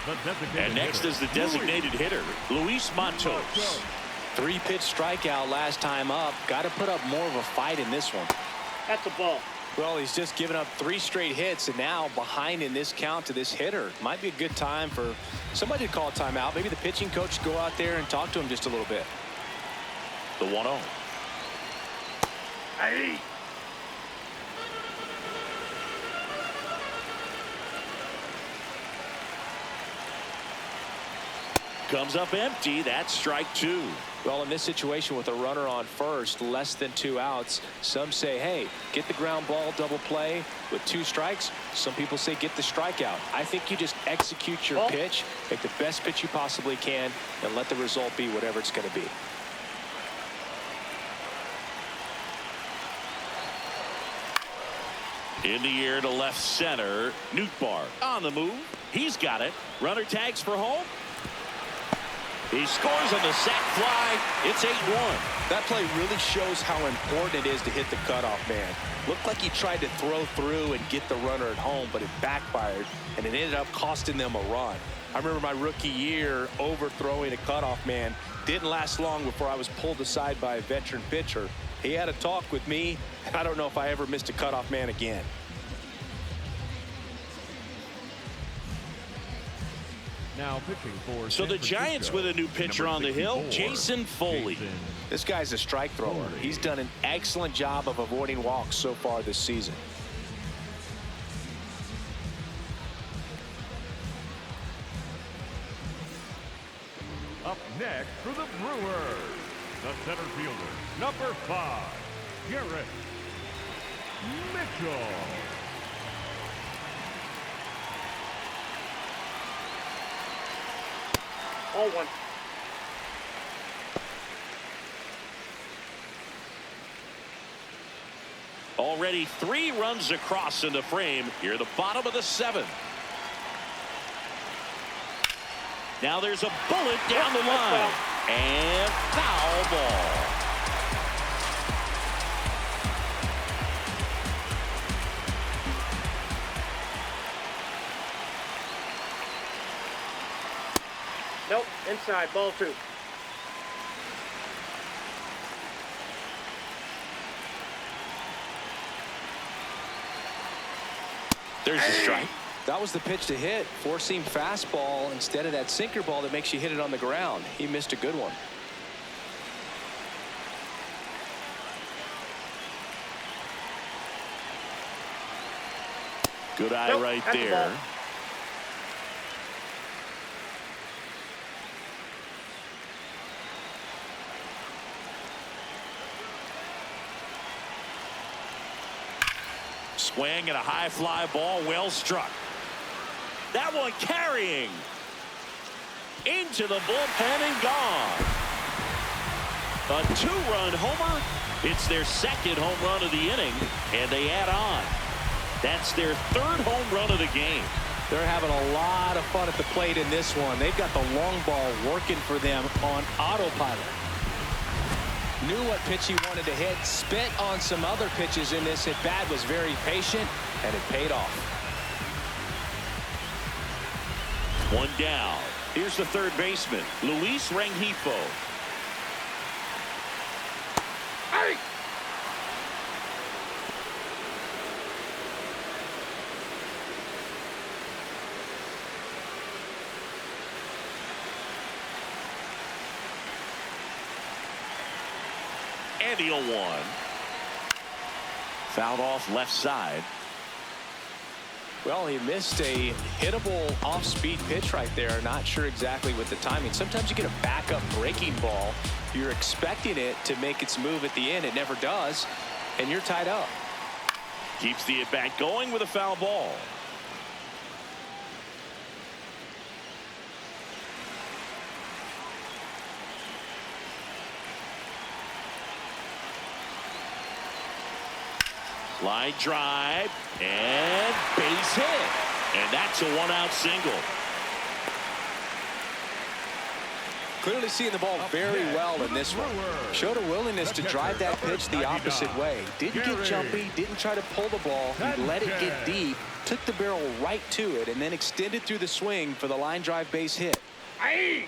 the designated And next hitter, is the designated hitter, Luis Matos. 3-pitch strikeout last time up. Got to put up more of a fight in this one. That's a ball. Well, he's just given up 3 straight hits and now behind in this count to this hitter. Might be a good time for somebody to call a timeout. Maybe the pitching coach go out there and talk to him just a little bit. The 1-0. Hey. Comes up empty. That's strike 2. Well, in this situation with a runner on first, less than 2 outs, some say, hey, get the ground ball, double play with 2 strikes. Some people say get the strikeout. I think you just execute your pitch, make the best pitch you possibly can, and let the result be whatever it's going to be. In the air to left center. Nootbaar on the move. He's got it. Runner tags for home. He scores on the sac fly. It's 8-1. That play really shows how important it is to hit the cutoff man. Looked like he tried to throw through and get the runner at home, but it backfired, and it ended up costing them a run. I remember my rookie year overthrowing a cutoff man. Didn't last long before I was pulled aside by a veteran pitcher. He had a talk with me, and I don't know if I ever missed a cutoff man again. Now pitching for So San the Giants Francisco, with a new pitcher number on the hill, 64, Jason Foley. Jason. This guy's a strike thrower. He's done an excellent job of avoiding walks so far this season. Up next for the Brewers, the center fielder, number 5, Garrett Mitchell. All 1. Already 3 runs across in the frame. Here, the bottom of the 7th. Now there's a bullet down the line. And foul ball. Nope. Inside. Ball 2. There's the strike. That was the pitch to hit. Four-seam fastball instead of that sinker ball that makes you hit it on the ground. He missed a good one. Good eye Nope, right that's the there. ball. Swing and a high fly ball, well struck. That one carrying into the bullpen and gone. A 2-run homer. It's their 2nd home run of the inning, and they add on. That's their 3rd home run of the game. They're having a lot of fun at the plate in this one. They've got the long ball working for them on autopilot. Knew what pitch he wanted to hit, spit on some other pitches in this at bat, was very patient, and it paid off. 1 down. Here's the 3rd baseman, Luis Rengifo. Hey. And the 0-1. Fouled off left side. Well, he missed a hittable off-speed pitch right there. Not sure exactly with the timing. Sometimes you get a backup breaking ball. You're expecting it to make its move at the end. It never does, and you're tied up. Keeps the at-bat going with a foul ball. Line drive and base hit. And that's a one-out single. Clearly seeing the ball very well in this one. Showed a willingness to drive that pitch the opposite way. Didn't get jumpy, didn't try to pull the ball. He let it get deep, took the barrel right to it, and then extended through the swing for the line drive base hit. Aye.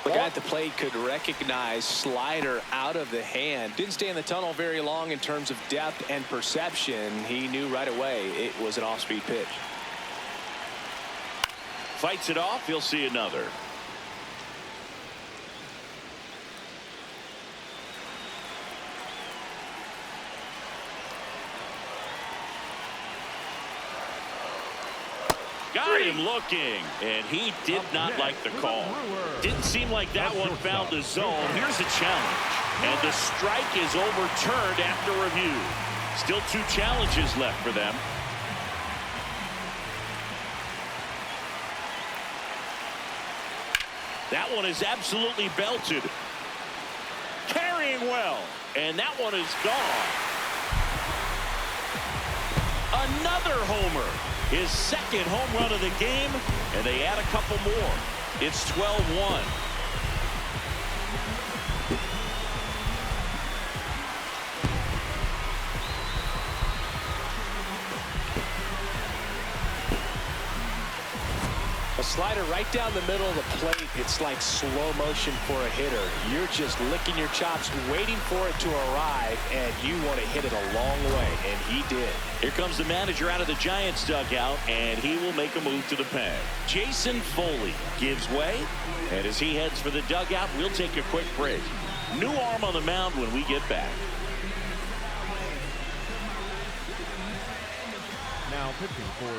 The guy at the plate could recognize slider out of the hand. Didn't stay in the tunnel very long in terms of depth and perception. He knew right away it was an off-speed pitch. Fights it off. He'll see another. Got him looking, and he did not like the call. Didn't seem like that one found the zone. Here's a challenge, and the strike is overturned after review. Still 2 challenges left for them. That one is absolutely belted. Carrying well, and that one is gone. Another homer. His second home run of the game, and they add a couple more. It's 12-1. A slider right down the middle of the plate. It's like slow motion for a hitter. You're just licking your chops, waiting for it to arrive, and you want to hit it a long way, and he did. Here comes the manager out of the Giants dugout, and he will make a move to the pen. Jason Foley gives way, and as he heads for the dugout, we'll take a quick break. New arm on the mound when we get back.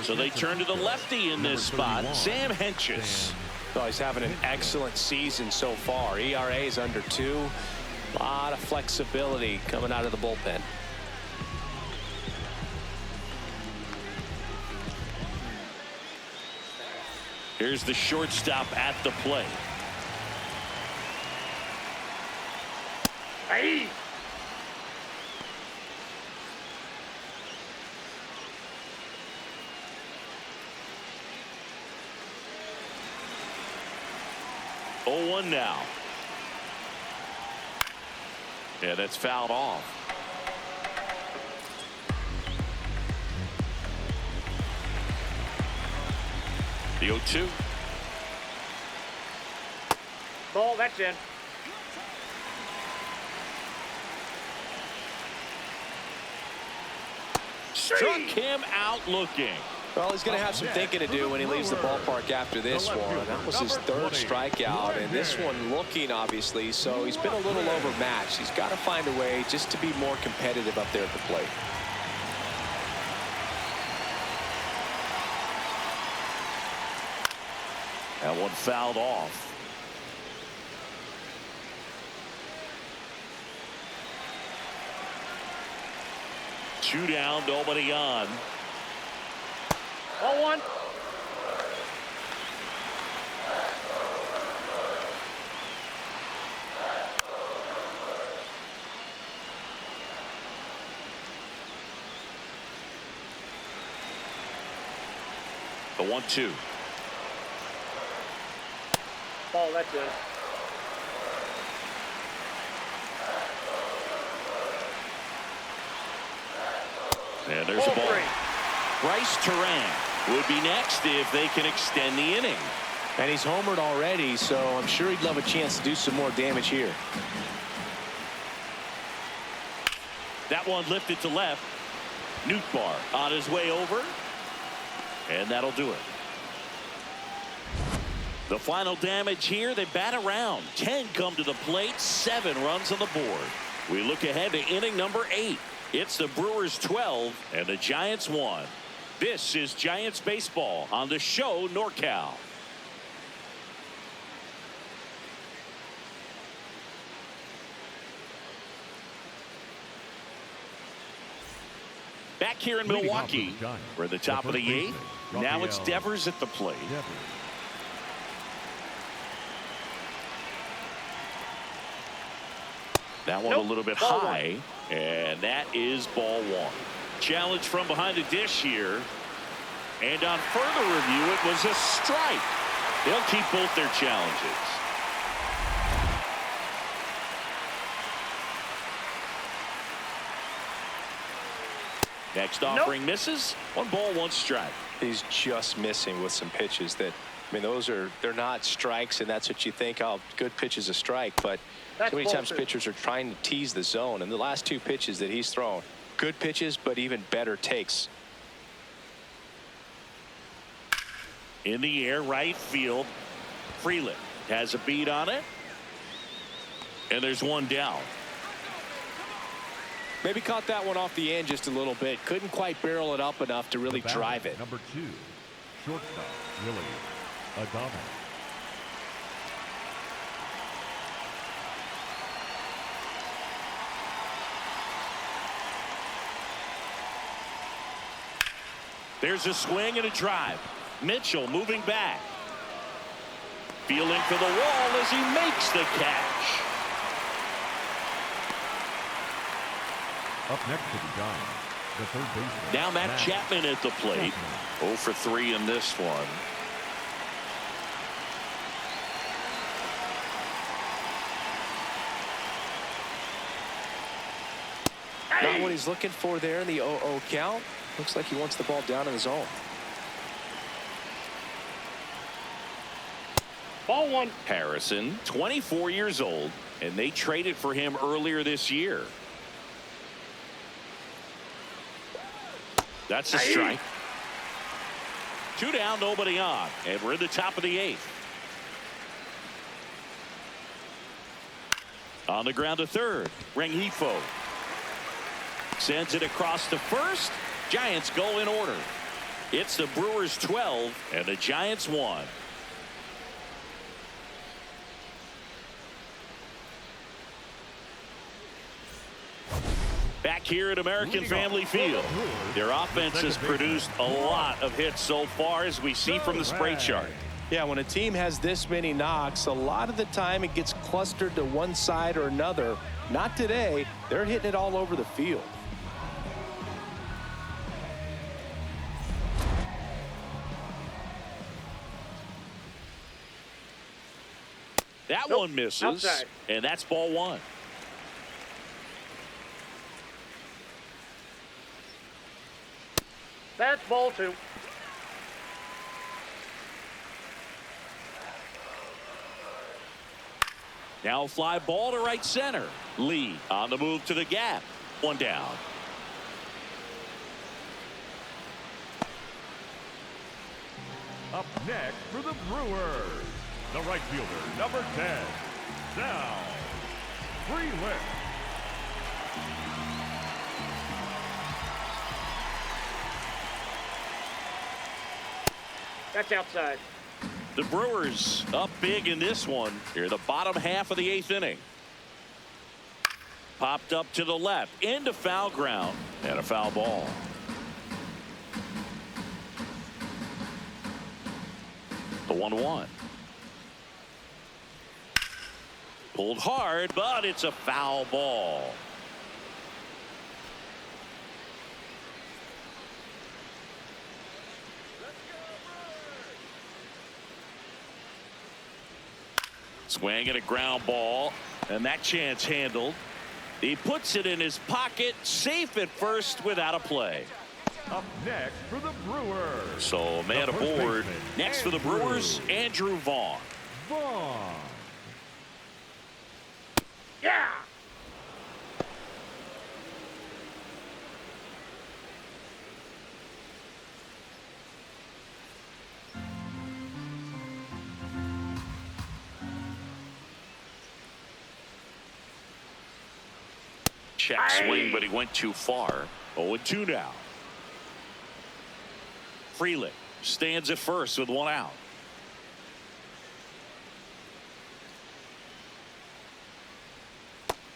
So they turn to the lefty in this spot, Sam Hentges. Well, he's having an excellent season so far. ERA is under 2. A lot of flexibility coming out of the bullpen. Here's the shortstop at the plate. Aye. Oh, 1 now. Yeah, that's fouled off. The 0-2. Ball, that's in. Struck him out looking. Well, he's going to have some thinking to do when he leaves the ballpark after this one. That was his 3rd strikeout, and this one looking, obviously, so he's been a little overmatched. He's got to find a way just to be more competitive up there at the plate. That one fouled off. Two down, nobody on. Ball 1. The 1-2. Ball, that's in. And there's a Ball ball. 3. Bryce Turan would be next if they can extend the inning. And he's homered already, so I'm sure he'd love a chance to do some more damage here. That one lifted to left. Nootbaar on his way over. And that'll do it. The final damage here, they bat around. 10 come to the plate, 7 runs on the board. We look ahead to inning number 8. It's the Brewers 12 and the Giants 1. This is Giants baseball on the show NorCal. Back here in Milwaukee, we're at the top of the 8th. Now it's Devers at the plate. That one a little bit high, and that is ball 1. Challenge from behind the dish here. And on further review, it was a strike. They'll keep both their challenges. Next offering misses. 1 ball, 1 strike. He's just missing with some pitches that, I mean, they're not strikes, and that's what you think. Oh, good pitch is a strike, but so many times pitchers are trying to tease the zone, and the last 2 pitches that he's thrown, good pitches, but even better takes. In the air, right field. Freeland has a beat on it. And there's 1 down. Maybe caught that one off the end just a little bit. Couldn't quite barrel it up enough to really drive it. Number 2, shortstop, Willie Adames. There's a swing and a drive. Mitchell moving back. Feeling for the wall as he makes the catch. Up next to the Giants, the third baseman. Now Matt Chapman at the plate. 0 for 3 in this one. Not what he's looking for there in the 0-0 count. Looks like he wants the ball down in the zone. Ball 1. Harrison, 24 years old, and they traded for him earlier this year. That's a strike. 2 down, nobody on, and we're in the top of the 8th. On the ground to third, Rengifo sends it across to first. Giants go in order. It's the Brewers 12 and the Giants 1. Back here at American Family Field, their offense has produced a lot of hits so far, as we see from the spray chart. Yeah, when a team has this many knocks, a lot of the time it gets clustered to one side or another. Not today. They're hitting it all over the field. That one misses, outside. And that's ball 1. That's ball 2. Now a fly ball to right center. Lee on the move to the gap. 1 down. Up next for the Brewers, the right fielder, number 10, Sal Freeland. That's outside. The Brewers up big in this one. Here, the bottom half of the 8th inning. Popped up to the left, into foul ground, and a foul ball. The 1-1. Pulled hard, but it's a foul ball. Swing and a ground ball, and that chance handled. He puts it in his pocket, safe at first without a play. Up next for the Brewers. So a man the first aboard. baseman, Next for the Brewers, Andrew Vaughn. Vaughn. Yeah. Check swing, but he went too far. 0-2 now. Freeland stands at first with one out.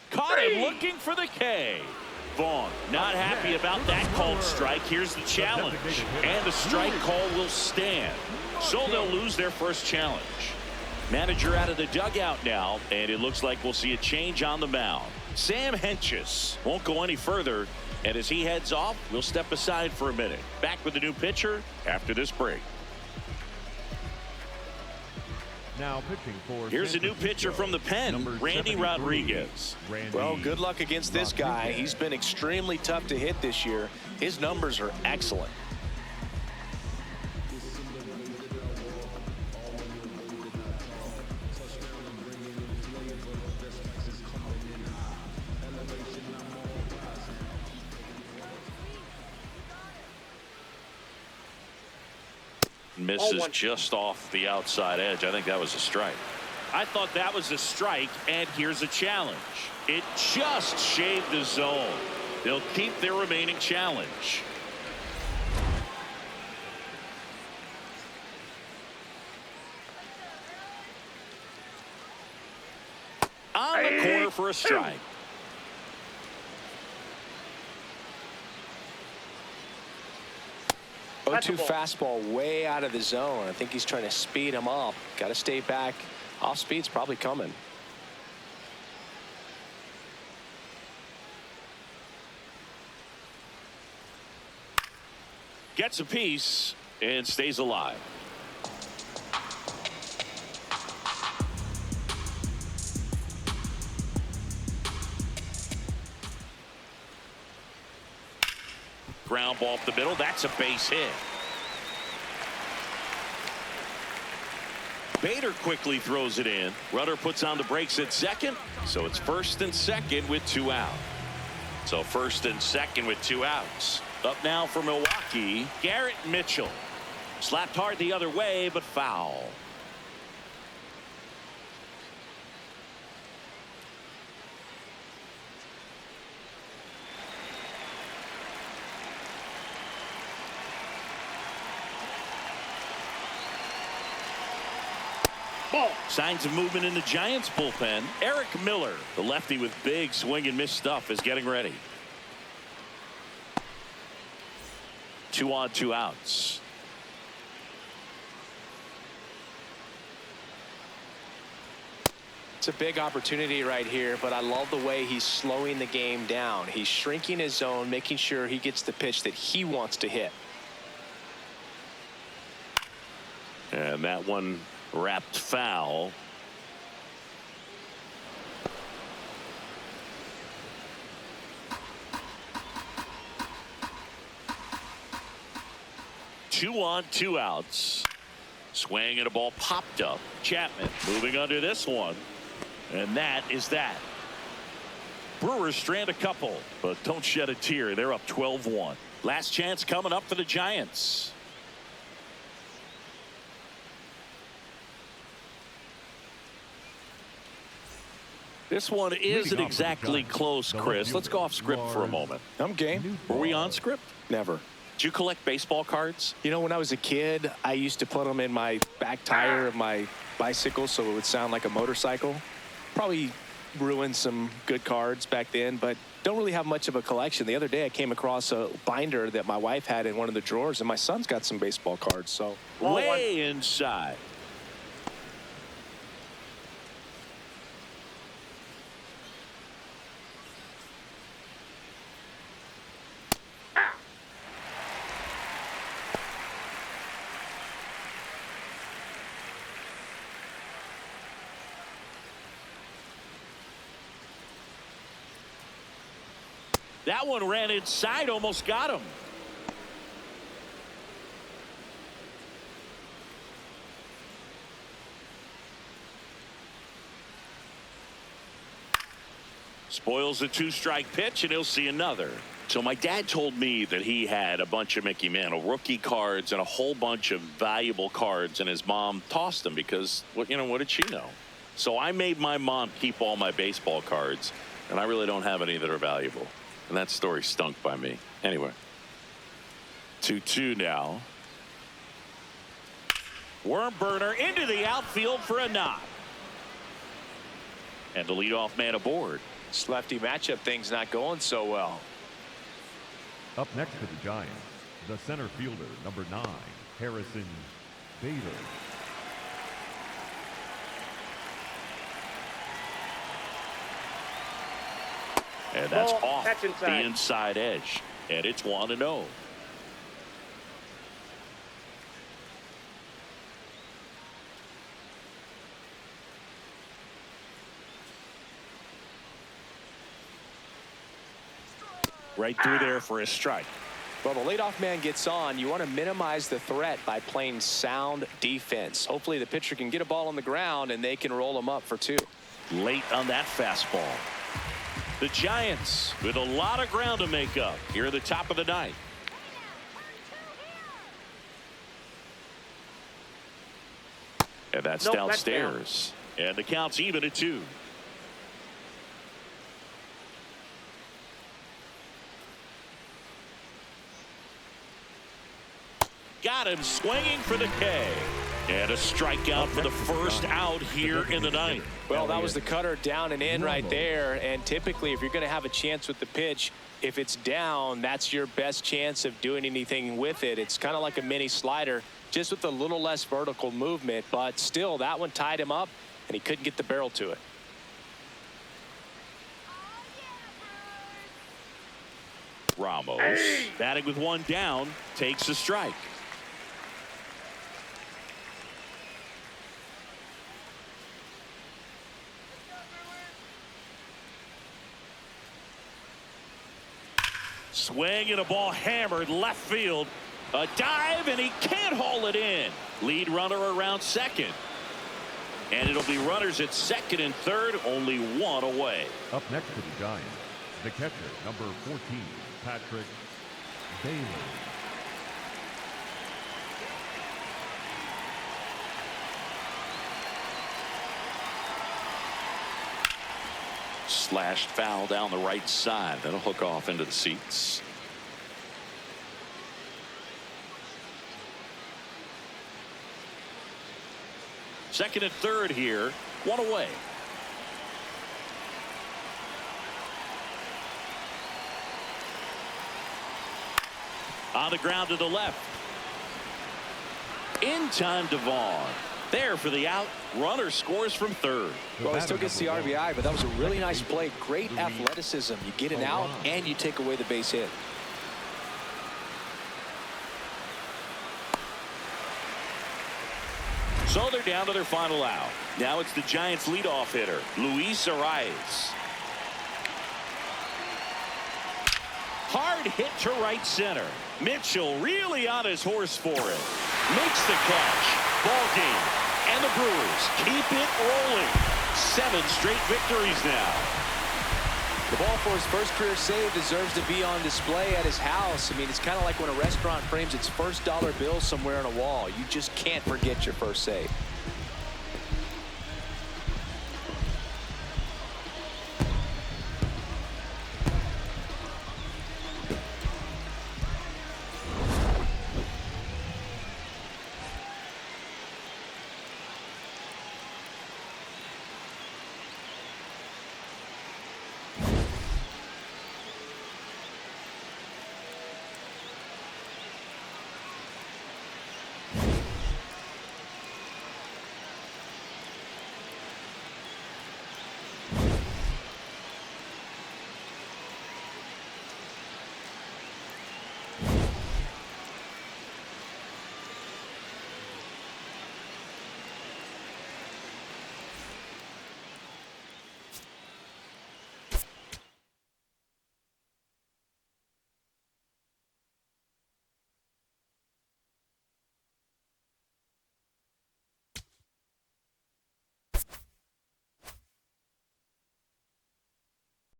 Caught him looking for the K. Vaughn not happy about that called strike. Here's the challenge. And the strike call will stand. So they'll lose their first challenge. Manager out of the dugout now, and it looks like we'll see a change on the mound. Sam Hentges won't go any further, and as he heads off, we'll step aside for a minute. Back with the new pitcher after this break. Now pitching for Here's a new pitcher from the pen, Randy 73, Rodriguez. Well, good luck against this guy. He's been extremely tough to hit this year. His numbers are excellent. Misses just off the outside edge. I think that was a strike. I thought that was a strike, and here's a challenge. It just shaved the zone. They'll keep their remaining challenge. On the corner for a strike. O2 fastball way out of the zone. I think he's trying to speed him up. Got to stay back. Off speed's probably coming. Gets a piece and stays alive. Ground ball up the middle. That's a base hit. Bader quickly throws it in. Runner puts on the brakes at second. So it's first and second with two out. So first and second with two outs. Up now for Milwaukee, Garrett Mitchell. Slapped hard the other way, but foul. Signs of movement in the Giants bullpen. Eric Miller, the lefty with big swing and miss stuff, is getting ready. 2 on 2 outs. It's a big opportunity right here, but I love the way he's slowing the game down. He's shrinking his zone, making sure he gets the pitch that he wants to hit. And that one wrapped foul. Two on 2 outs. Swing and a ball popped up. Chapman moving under this one. And that is that. Brewers strand a couple, but don't shed a tear. They're up 12-1. Last chance coming up for the Giants. This one isn't exactly close, Chris. Let's go off script for a moment. I'm game. Were we on script? Never. Did you collect baseball cards? You know, when I was a kid, I used to put them in my back tire of my bicycle so it would sound like a motorcycle. Probably ruined some good cards back then, but don't really have much of a collection. The other day I came across a binder that my wife had in one of the drawers, and my son's got some baseball cards. So way inside. That one ran inside, almost got him. Spoils the 2-strike pitch, and he'll see another. So my dad told me that he had a bunch of Mickey Mantle rookie cards and a whole bunch of valuable cards, and his mom tossed them because, what did she know? So I made my mom keep all my baseball cards, and I really don't have any that are valuable. And that story stunk by me. Anyway, 2-2 now. Worm burner into the outfield for a knock. And the leadoff man aboard. This lefty matchup thing's not going so well. Up next for the Giants, the center fielder, number 9, Harrison Bader. And that's Ball, off catch inside. the inside edge. And it's 1-0. Right through there for a strike. Well, the leadoff man gets on. You want to minimize the threat by playing sound defense. Hopefully the pitcher can get a ball on the ground and they can roll him up for 2. Late on that fastball. The Giants with a lot of ground to make up here at the top of the 9th. And that's Nope, downstairs. And the count's even at 2. Got him swinging for the K. And a strikeout for the first out here in the 9th. Well, that was the cutter down and in right there. And typically, if you're going to have a chance with the pitch, if it's down, that's your best chance of doing anything with it. It's kind of like a mini slider, just with a little less vertical movement. But still, that one tied him up, and he couldn't get the barrel to it. Ramos, batting with 1 down, takes a strike. Swing and a ball hammered left field. A dive, and he can't haul it in. Lead runner around second. And it'll be runners at second and third, only 1 away. Up next for the Giants, the catcher, number 14, Patrick Bailey. Slashed foul down the right side. That'll hook off into the seats. Second and third here. 1 away. On the ground to the left. In time, Devon. There for the out. Runner scores from third. Well, he still gets the RBI, but that was a really nice play. Great athleticism. You get it out, and you take away the base hit. So they're down to their final out. Now it's the Giants' leadoff hitter, Luis Arias. Hard hit to right center. Mitchell really on his horse for it. Makes the catch. Ball game. And the Brewers keep it rolling. 7 straight victories now. The ball for his first career save deserves to be on display at his house. I mean, it's kind of like when a restaurant frames its first dollar bill somewhere on a wall. You just can't forget your first save.